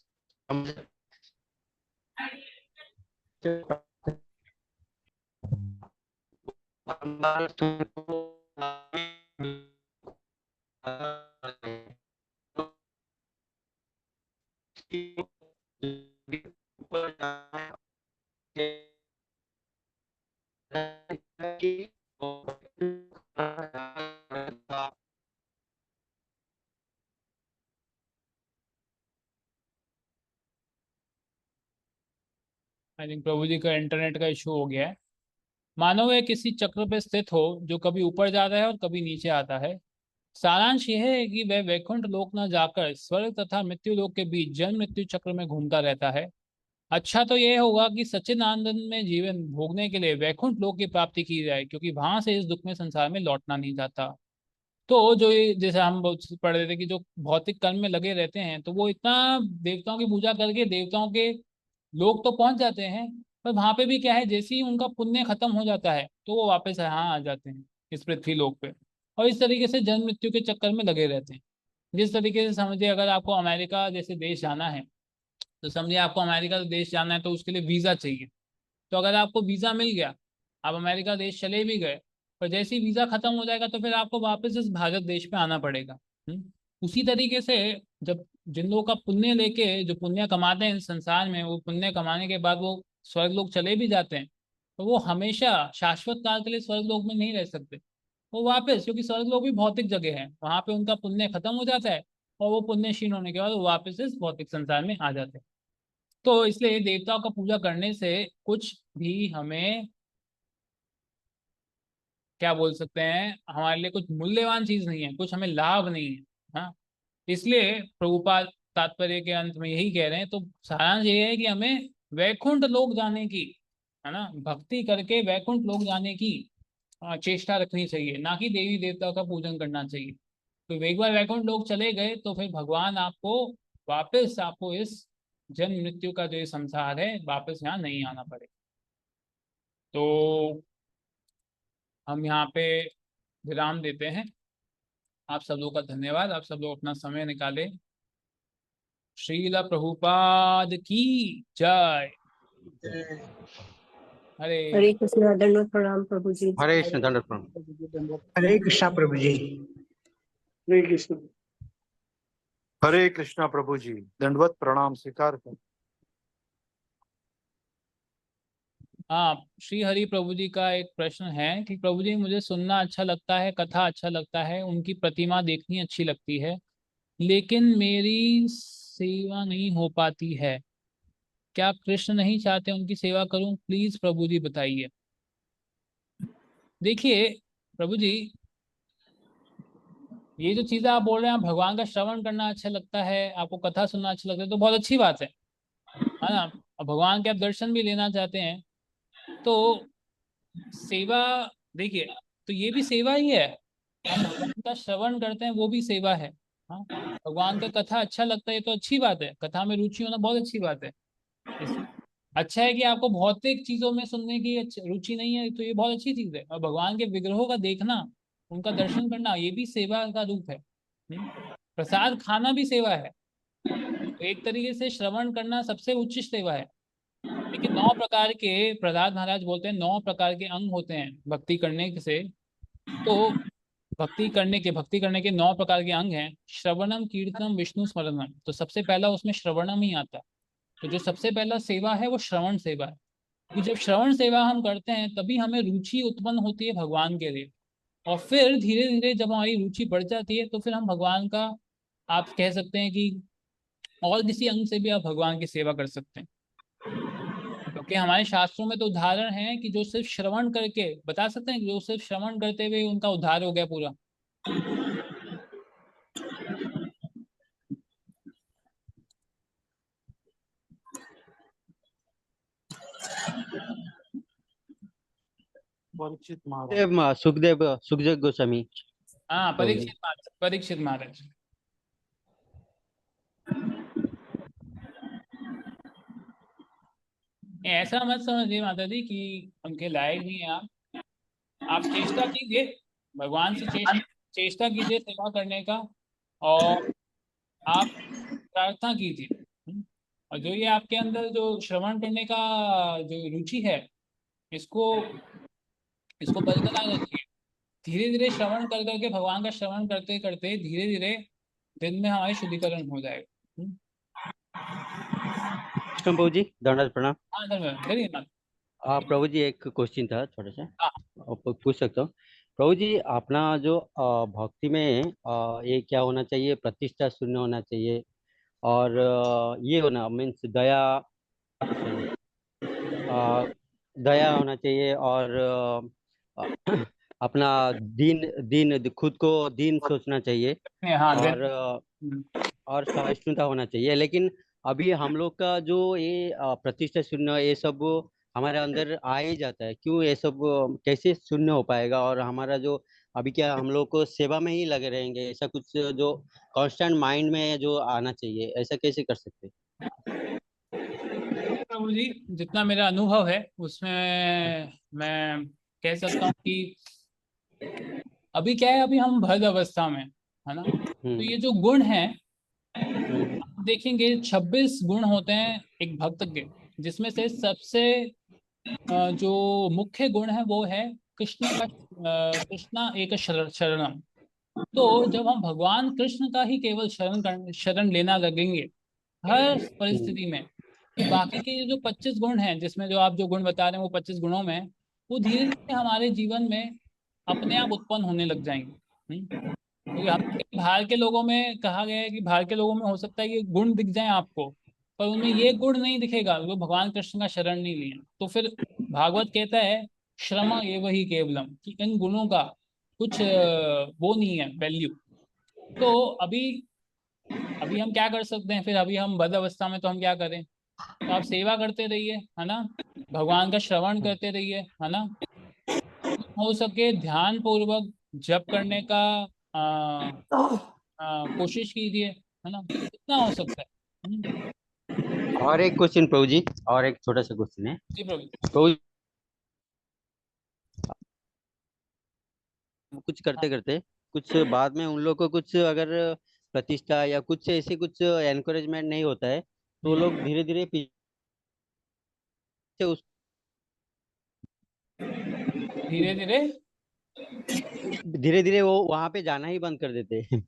आई थिंक प्रभु जी का इंटरनेट का इशू हो गया है। मानो वह किसी चक्र पे स्थित हो जो कभी ऊपर जाता है और कभी नीचे आता है। सारांश यह है कि वह वैकुंठ लोक न जाकर स्वर्ग तथा मृत्यु लोक के बीच जन्म मृत्यु चक्र में घूमता रहता है। अच्छा तो यह होगा कि सच्चिदानंद में जीवन भोगने के लिए वैकुंठ लोक की प्राप्ति की जाए, क्योंकि वहां से इस दुख में संसार में लौटना नहीं जाता। तो जो ये जैसे हम पढ़ रहे थे कि जो भौतिक कर्म में लगे रहते हैं, तो वो इतना देवताओं की पूजा करके देवताओं के लोग तो पहुंच जाते हैं, पर वहां पे भी क्या है, जैसे ही उनका पुण्य खत्म हो जाता है तो वो वापस यहाँ आ जाते हैं इस पृथ्वी लोक पे, और इस तरीके से जन्म मृत्यु के चक्कर में लगे रहते हैं। जिस तरीके से समझिए, अगर आपको अमेरिका जैसे देश जाना है, तो समझिए आपको अमेरिका देश जाना है तो उसके लिए वीजा चाहिए। तो अगर आपको वीजा मिल गया, आप अमेरिका देश चले भी गए, पर जैसे ही वीजा खत्म हो जाएगा तो फिर आपको वापस इस भारत देश पे आना पड़ेगा। उसी तरीके से जब जिन लोगों का पुण्य लेके जो पुण्य कमाते हैं इस संसार में, वो पुण्य कमाने के बाद वो स्वर्ग लोग चले भी जाते हैं, तो वो हमेशा शाश्वत काल के लिए स्वर्ग लोक में नहीं रह सकते। वो वापस, क्योंकि स्वर्ग लोक भी भौतिक जगह है, वहां पे उनका पुण्य खत्म हो जाता है और वो पुण्य क्षीण होने के बाद वो वापस इस भौतिक संसार में आ जाते हैं। तो इसलिए देवताओं का पूजा करने से कुछ भी हमें क्या बोल सकते हैं, हमारे लिए कुछ मूल्यवान चीज नहीं है, कुछ हमें लाभ नहीं है। हाँ, इसलिए प्रभुपाद तात्पर्य के अंत में यही कह रहे हैं। तो सारांश ये है कि हमें वैकुंठ लोक जाने की, है ना, भक्ति करके वैकुंठ लोक जाने की चेष्टा रखनी चाहिए, ना कि देवी देवताओं का पूजन करना चाहिए। तो एक बार वैकुंठ लोक चले गए तो फिर भगवान आपको वापस आपको इस जन्म मृत्यु का जो ये संसार है वापस यहाँ नहीं आना पड़े। तो हम यहाँ पे विराम देते हैं। आप सब लोग का धन्यवाद, आप सब लोग अपना समय निकाले। श्रील प्रभुपाद की जय। हरे हरे कृष्णा, दंडवत प्रणाम प्रभु जी। हरे कृष्ण, दंडवत प्रणाम। हरे कृष्णा प्रभु जी। हरे कृष्ण। हरे कृष्णा प्रभु जी, दंडवत प्रणाम स्वीकार कर। हाँ, श्री हरि प्रभु जी का एक प्रश्न है कि प्रभु जी मुझे सुनना अच्छा लगता है, कथा अच्छा लगता है, उनकी प्रतिमा देखनी अच्छी लगती है, लेकिन मेरी सेवा नहीं हो पाती है। क्या कृष्ण नहीं चाहते उनकी सेवा करूं? प्लीज प्रभु जी बताइए। देखिए प्रभु जी, ये जो चीजें आप बोल रहे हैं, भगवान का श्रवण करना अच्छा लगता है, आपको कथा सुनना अच्छा लगता है, तो बहुत अच्छी बात है ना। और भगवान के आप दर्शन भी लेना चाहते हैं, तो सेवा, देखिए, तो ये भी सेवा ही है। हम भगवान का श्रवण करते हैं, वो भी सेवा है। हाँ, भगवान का कथा अच्छा लगता है तो अच्छी बात है, कथा में रुचि होना बहुत अच्छी बात है। अच्छा है कि आपको भौतिक चीजों में सुनने की रुचि नहीं है, तो ये बहुत अच्छी चीज है। और भगवान के विग्रहों का देखना, उनका दर्शन करना, ये भी सेवा का रूप है। प्रसाद खाना भी सेवा है। तो एक तरीके से श्रवण करना सबसे उच्च सेवा है। लेकिन 9 प्रकार के, प्रहलाद महाराज बोलते हैं 9 प्रकार के अंग होते हैं भक्ति करने से। तो भक्ति करने के 9 प्रकार के अंग हैं, श्रवणम कीर्तनम विष्णु स्मरणम। तो सबसे पहला उसमें श्रवणम ही आता है। तो जो सबसे पहला सेवा है वो श्रवण सेवा है, कि जब श्रवण सेवा हम करते हैं तभी हमें रुचि उत्पन्न होती है भगवान के लिए। और फिर धीरे धीरे जब हमारी रुचि बढ़ जाती है तो फिर हम भगवान का, आप कह सकते हैं कि और किसी अंग से भी आप भगवान की सेवा कर सकते हैं। क्योंकि हमारे शास्त्रों में तो उदाहरण है कि जो सिर्फ श्रवण करके बता सकते हैं, जो सिर्फ श्रवण करते हुए उनका उद्धार हो गया पूरा। परीक्षित महाराज, सुखदेव गोस्वामी। हाँ, प्रभु जी। परीक्षित महाराज। ऐसा मत समझिए माता जी कि उनके लायक नहीं है आप चेष्टा कीजिए, भगवान से चेष्टा कीजिए सेवा करने का, और आप प्रार्थना कीजिए। और जो ये आपके अंदर जो श्रवण करने का जो रुचि है, इसको इसको बरकरार रखिए। धीरे धीरे श्रवण कर करके, भगवान का श्रवण करते करते धीरे धीरे दिन में हमारे शुद्धिकरण हो जाएगा। कृष्ण प्रभु जी, दंडवत प्रणाम। हाँ धन्यवाद, धन्यवाद। प्रभु जी, एक क्वेश्चन था छोटा सा, हाँ, आप पूछ सकते हो? प्रभु जी, अपना जो भक्ति में ये क्या होना चाहिए, प्रतिष्ठा शून्य होना चाहिए, और ये होना मीन्स दया, दया होना चाहिए और अपना दीन दीन खुद को दीन सोचना चाहिए हाँ और हम्म, और सहिष्णुता होना चाहिए। लेकिन अभी हम लोग का जो ये प्रतिष्ठा शून्य ये सब हमारे अंदर आ ही जाता है। क्यों ये सब कैसे शून्य हो पाएगा? और हमारा जो अभी क्या हम लोग को सेवा में ही लगे रहेंगे? ऐसा कुछ जो कांस्टेंट माइंड में जो आना चाहिए, ऐसा कैसे कर सकते हैं? प्रभु जी, जितना मेरा अनुभव है उसमें मैं कह सकता हूँ कि अभी क्या है, अभी हम भद अवस्था में है ना। तो ये हम्म। जो गुण है, हम्म। देखेंगे 26 गुण होते हैं एक भक्त के, जिसमें से सबसे जो मुख्य गुण है वो है कृष्ण का कृष्णा एक शरणम। तो जब हम भगवान कृष्ण का ही केवल शरण लेना लगेंगे हर हम्म। परिस्थिति में, तो बाकी के ये जो 25 गुण हैं, जिसमें जो आप जो गुण बता रहे हैं वो 25 गुणों में, वो धीरे धीरे हमारे जीवन में अपने आप उत्पन्न होने लग जाएंगे। क्योंकि बाहर के लोगों में कहा गया है कि बाहर के लोगों में हो सकता है कि गुण दिख जाए आपको, पर उनमें ये गुण नहीं दिखेगा, वो भगवान कृष्ण का शरण नहीं लिया। तो फिर भागवत कहता है श्रम एव ही केवलम, कि इन गुणों का कुछ वो नहीं है वैल्यू। तो अभी अभी हम क्या कर सकते हैं फिर? अभी हम बद अवस्था में, तो हम क्या करें? तो आप सेवा करते रहिए, है ना, भगवान का श्रवण करते रहिए, है ना, हो सके ध्यान पूर्वक जप करने का कोशिश कीजिए, है ना, कितना हो सकता है। और एक क्वेश्चन प्रभु जी, और एक छोटा सा क्वेश्चन है जी प्रभु। प्रभु। कुछ करते करते कुछ बाद में उन लोग को कुछ अगर प्रतिष्ठा या कुछ ऐसे कुछ एनकरेजमेंट नहीं होता है, तो वो लोग धीरे धीरे पीछे उस धीरे धीरे धीरे धीरे वो वहां पे जाना ही बंद कर देते हैं।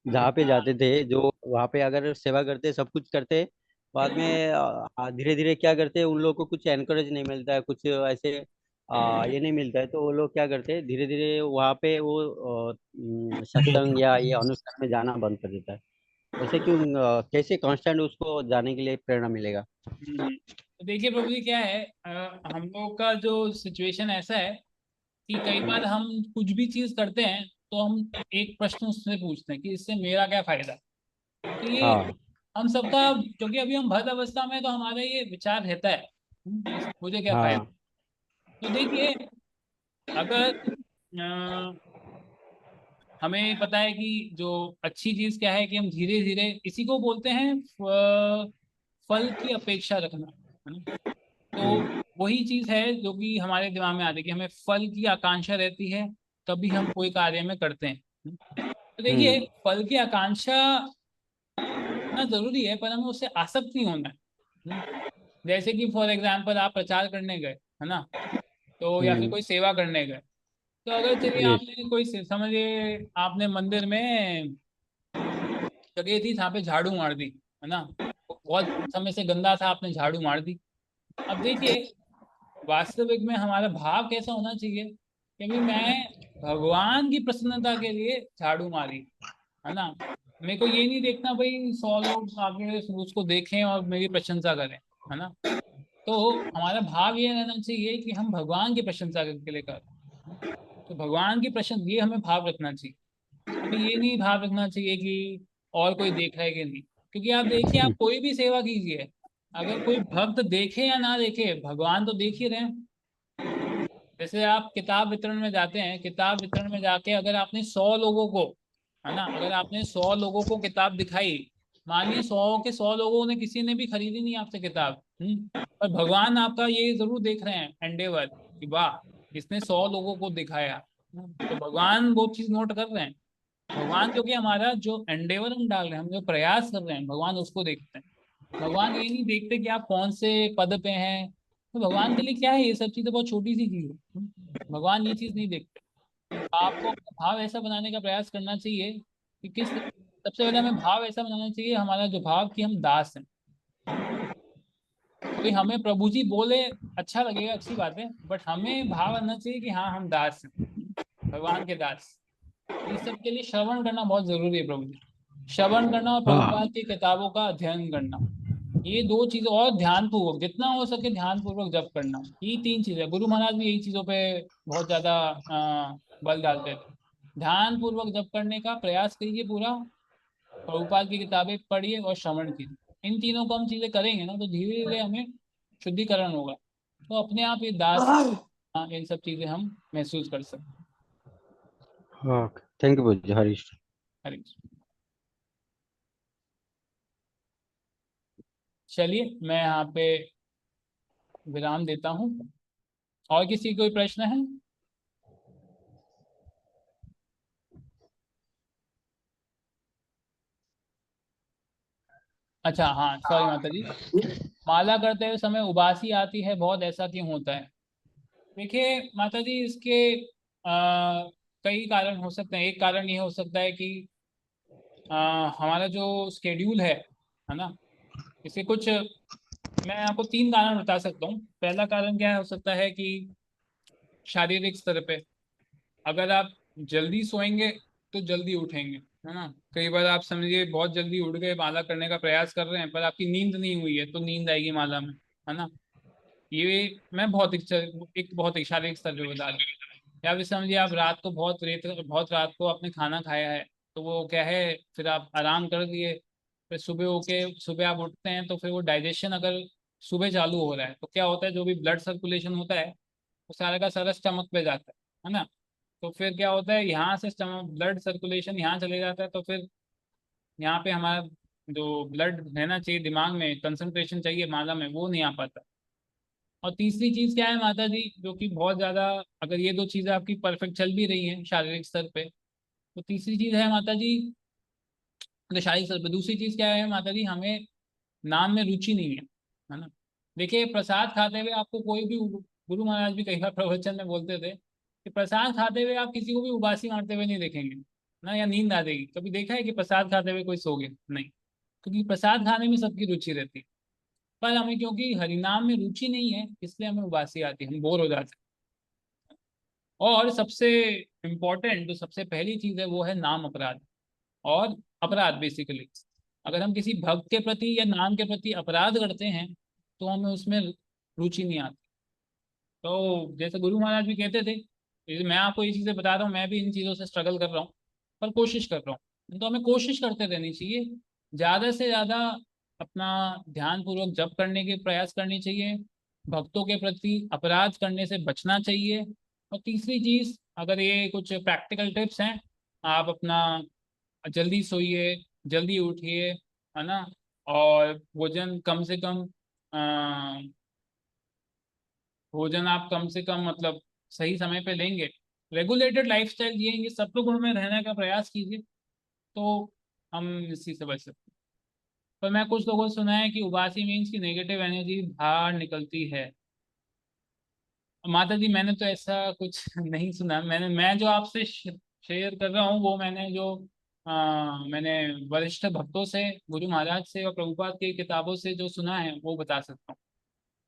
जहाँ पे जाते थे, जो वहां पे अगर सेवा करते सब कुछ करते, बाद में धीरे धीरे क्या करते हैं, उन लोगों को कुछ एनकरेज नहीं मिलता है, कुछ ऐसे ये नहीं मिलता है, तो वो लोग क्या करते हैं, धीरे धीरे वहां पे वो सत्संग या ये अनुष्ठान में जाना बंद कर देता है। वैसे क्यों? कैसे कांस्टेंट उसको जाने के लिए प्रेरणा मिलेगा? तो देखिए प्रभु जी, क्या है, हम लोग का जो सिचुएशन ऐसा है कि कई बार हम कुछ भी चीज करते हैं तो हम एक प्रश्न उससे पूछते हैं कि इससे मेरा क्या फायदा। तो ये हाँ। हम सबका, क्योंकि अभी हम भद अवस्था में, तो हमारा ये विचार रहता है इससे मुझे क्या फायदा। हाँ। तो देखिए, अगर हमें पता है कि जो अच्छी चीज क्या है, कि हम धीरे धीरे, इसी को बोलते हैं फल की अपेक्षा रखना, है ना। तो वही चीज है जो कि हमारे दिमाग में आती है कि हमें फल की आकांक्षा रहती है, तभी हम कोई कार्य में करते हैं। तो देखिए, हम्म। फल की आकांक्षा ना जरूरी है, पर हमें उससे आसक्त नहीं होना है। जैसे कि फॉर एग्जाम्पल आप प्रचार करने गए, है ना, तो या फिर हम्म। कोई सेवा करने गए, तो अगर चलिए यस। आपने कोई समझिए आपने मंदिर में जगह थी जहाँ पे झाड़ू मार दी, है ना, बहुत समय से गंदा था, आपने झाड़ू मार दी। अब देखिए, वास्तविक में हमारा भाव कैसा होना चाहिए कि भाई मैं भगवान की प्रसन्नता के लिए झाड़ू मारी, है ना। मेरे को ये नहीं देखना भाई 100 लोग आगे उसको देखें और मेरी प्रशंसा करें, है ना। तो हमारा भाव ये रहना चाहिए कि हम भगवान की प्रशंसा के लिए कर, तो भगवान की प्रशंसा, ये हमें भाव रखना चाहिए। हमें ये नहीं भाव रखना चाहिए कि और कोई देख रहा है कि नहीं। क्योंकि आप देखिए, आप कोई भी सेवा कीजिए, अगर कोई भक्त देखे या ना देखे, भगवान तो देख ही रहे हैं। जैसे आप किताब वितरण में जाते हैं, किताब वितरण में जाके अगर आपने 100 लोगों को, है ना, अगर आपने 100 लोगों को किताब दिखाई, मानिए 100 के 100 लोगों ने, किसी ने भी खरीदी नहीं आपसे किताब, पर भगवान आपका ये जरूर देख रहे हैं एंडेवर कि वाह, इसने 100 लोगों को दिखाया। तो भगवान वो चीज नोट कर रहे हैं। भगवान, क्योंकि हमारा जो एंडेवर हम डाल रहे हैं, हम जो प्रयास कर रहे हैं, भगवान उसको देखते हैं। भगवान ये नहीं देखते कि आप कौन से पद पे हैं। तो भगवान के लिए क्या है, ये सब चीजें बहुत छोटी सी चीज है। भगवान ये चीज नहीं देखते। आपको अपना भाव ऐसा बनाने का प्रयास करना चाहिए कि किस, सबसे पहले हमें भाव ऐसा बनाना चाहिए, हमारा जो भाव कि हम दास हैं। कोई हमें प्रभु जी बोले, अच्छा लगेगा, अच्छी बात है, बट हमें भाव आना चाहिए कि हाँ हम दास हैं, भगवान के दास। इस सब के लिए श्रवण करना बहुत जरूरी है प्रभु जी। श्रवण करना और हाँ। प्रभुपाद की किताबों का अध्ययन करना। ये दो चीजें, और ध्यान पूर्वक जितना हो सके ध्यान पूर्वक जप करना, ये तीन चीजें। गुरु महाराज भी यही चीजों पे बहुत ज्यादा बल डालते थे। ध्यान पूर्वक जप करने का प्रयास करिए पूरा, प्रभुपाद की किताबें पढ़िए और श्रवण कीजिए। इन तीनों को हम चीजें करेंगे ना तो धीरे धीरे हमें शुद्धिकरण होगा, तो अपने आप ये दास इन सब चीजें हम महसूस कर सकते हैं। हाँ, थैंक यू प्रभु जी, हरे कृष्ण। हरे कृष्ण। चलिए मैं यहाँ पे विराम देता हूँ। और किसी कोई प्रश्न है? अच्छा हाँ, सॉरी माता जी, माला करते हुए समय उबासी आती है बहुत, ऐसा क्यों होता है? देखिए माता जी, इसके कई कारण हो सकते हैं। एक कारण ये हो सकता है कि हमारा जो स्केड्यूल है ना, इसके कुछ, मैं आपको तीन कारण बता सकता हूँ। पहला कारण क्या हो सकता है कि शारीरिक स्तर पे, अगर आप जल्दी सोएंगे तो जल्दी उठेंगे, है ना। कई बार आप समझिए बहुत जल्दी उठ गए, माला करने का प्रयास कर रहे हैं, पर आपकी नींद नहीं हुई है तो नींद आएगी माला में, है ना। ये मैं बहुत एक बहुत शारीरिक स्तर पे बता रहा हूँ। या फिर समझिए आप रात को बहुत रात को आपने खाना खाया है, तो वो क्या है, फिर आप आराम कर दिए, फिर सुबह आप उठते हैं तो फिर वो डाइजेशन अगर सुबह चालू हो रहा है तो क्या होता है, जो भी ब्लड सर्कुलेशन होता है वो सारा का सारा स्टमक पे जाता है ना। तो फिर क्या होता है, यहाँ से स्टमक ब्लड सर्कुलेशन यहाँ चले जाता है, तो फिर यहाँ पे हमारा जो ब्लड रहना चाहिए दिमाग में, कंसंट्रेशन चाहिए माला में, वो नहीं आ पाता। और तीसरी चीज क्या है माता जी, जो कि बहुत ज्यादा, अगर ये दो चीजें आपकी परफेक्ट चल भी रही हैं शारीरिक स्तर पे, तो तीसरी चीज है माता जी, मतलब शारीरिक स्तर पे दूसरी चीज क्या है माता जी, हमें नाम में रुचि नहीं है ना। देखिए प्रसाद खाते हुए आपको कोई भी, गुरु महाराज भी कई बार प्रवचन में बोलते थे कि प्रसाद खाते हुए आप किसी को भी उबासी मारते हुए नहीं देखेंगे ना, या नींद आ जाएगी। कभी देखा है कि प्रसाद खाते हुए कोई सो गया? नहीं, क्योंकि प्रसाद खाने में सबकी रुचि रहती है। पर हमें क्योंकि हरिनाम में रुचि नहीं है, इसलिए हमें उबासी आती है, हम बोर हो जाते हैं। और सबसे इम्पोर्टेंट जो सबसे पहली चीज है वो है नाम अपराध। और अपराध बेसिकली, अगर हम किसी भक्त के प्रति या नाम के प्रति अपराध करते हैं तो हमें उसमें रुचि नहीं आती। तो जैसे गुरु महाराज भी कहते थे, मैं आपको ये चीज़ें बता रहा हूँ, मैं भी इन चीज़ों से स्ट्रगल कर रहा हूँ, पर कोशिश कर रहा हूँ। तो हमें कोशिश करते रहनी चाहिए, ज़्यादा से ज़्यादा अपना ध्यान पूर्वक जप करने के प्रयास करनी चाहिए, भक्तों के प्रति अपराध करने से बचना चाहिए। और तीसरी चीज़, अगर ये कुछ प्रैक्टिकल टिप्स हैं, आप अपना जल्दी सोइए, जल्दी उठिए, है ना। और भोजन कम से कम, भोजन आप कम से कम मतलब सही समय पे लेंगे, रेगुलेटेड लाइफस्टाइल जिएंगे, सत्वगुण में रहने का प्रयास कीजिए, तो हम इसी से बच सकते हैं। पर मैं कुछ लोगों से सुना है कि उबासी मीन्स की नेगेटिव एनर्जी बाहर निकलती है। माता जी मैंने तो ऐसा कुछ नहीं सुना। मैं जो आपसे शेयर कर रहा हूँ वो मैंने वरिष्ठ भक्तों से, गुरु महाराज से और प्रभुपाद की किताबों से जो सुना है वो बता सकता हूँ।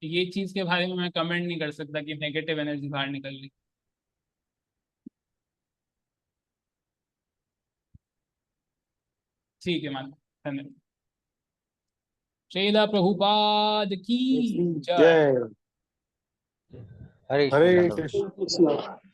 ये चीज के बारे में मैं कमेंट नहीं कर सकता कि नेगेटिव एनर्जी बाहर निकल रही। ठीक है माता, धन्यवाद। श्रीला प्रभुपाद की जय। जय। हरे कृष्ण हरे दादा। कृष्ण। कृष्ण।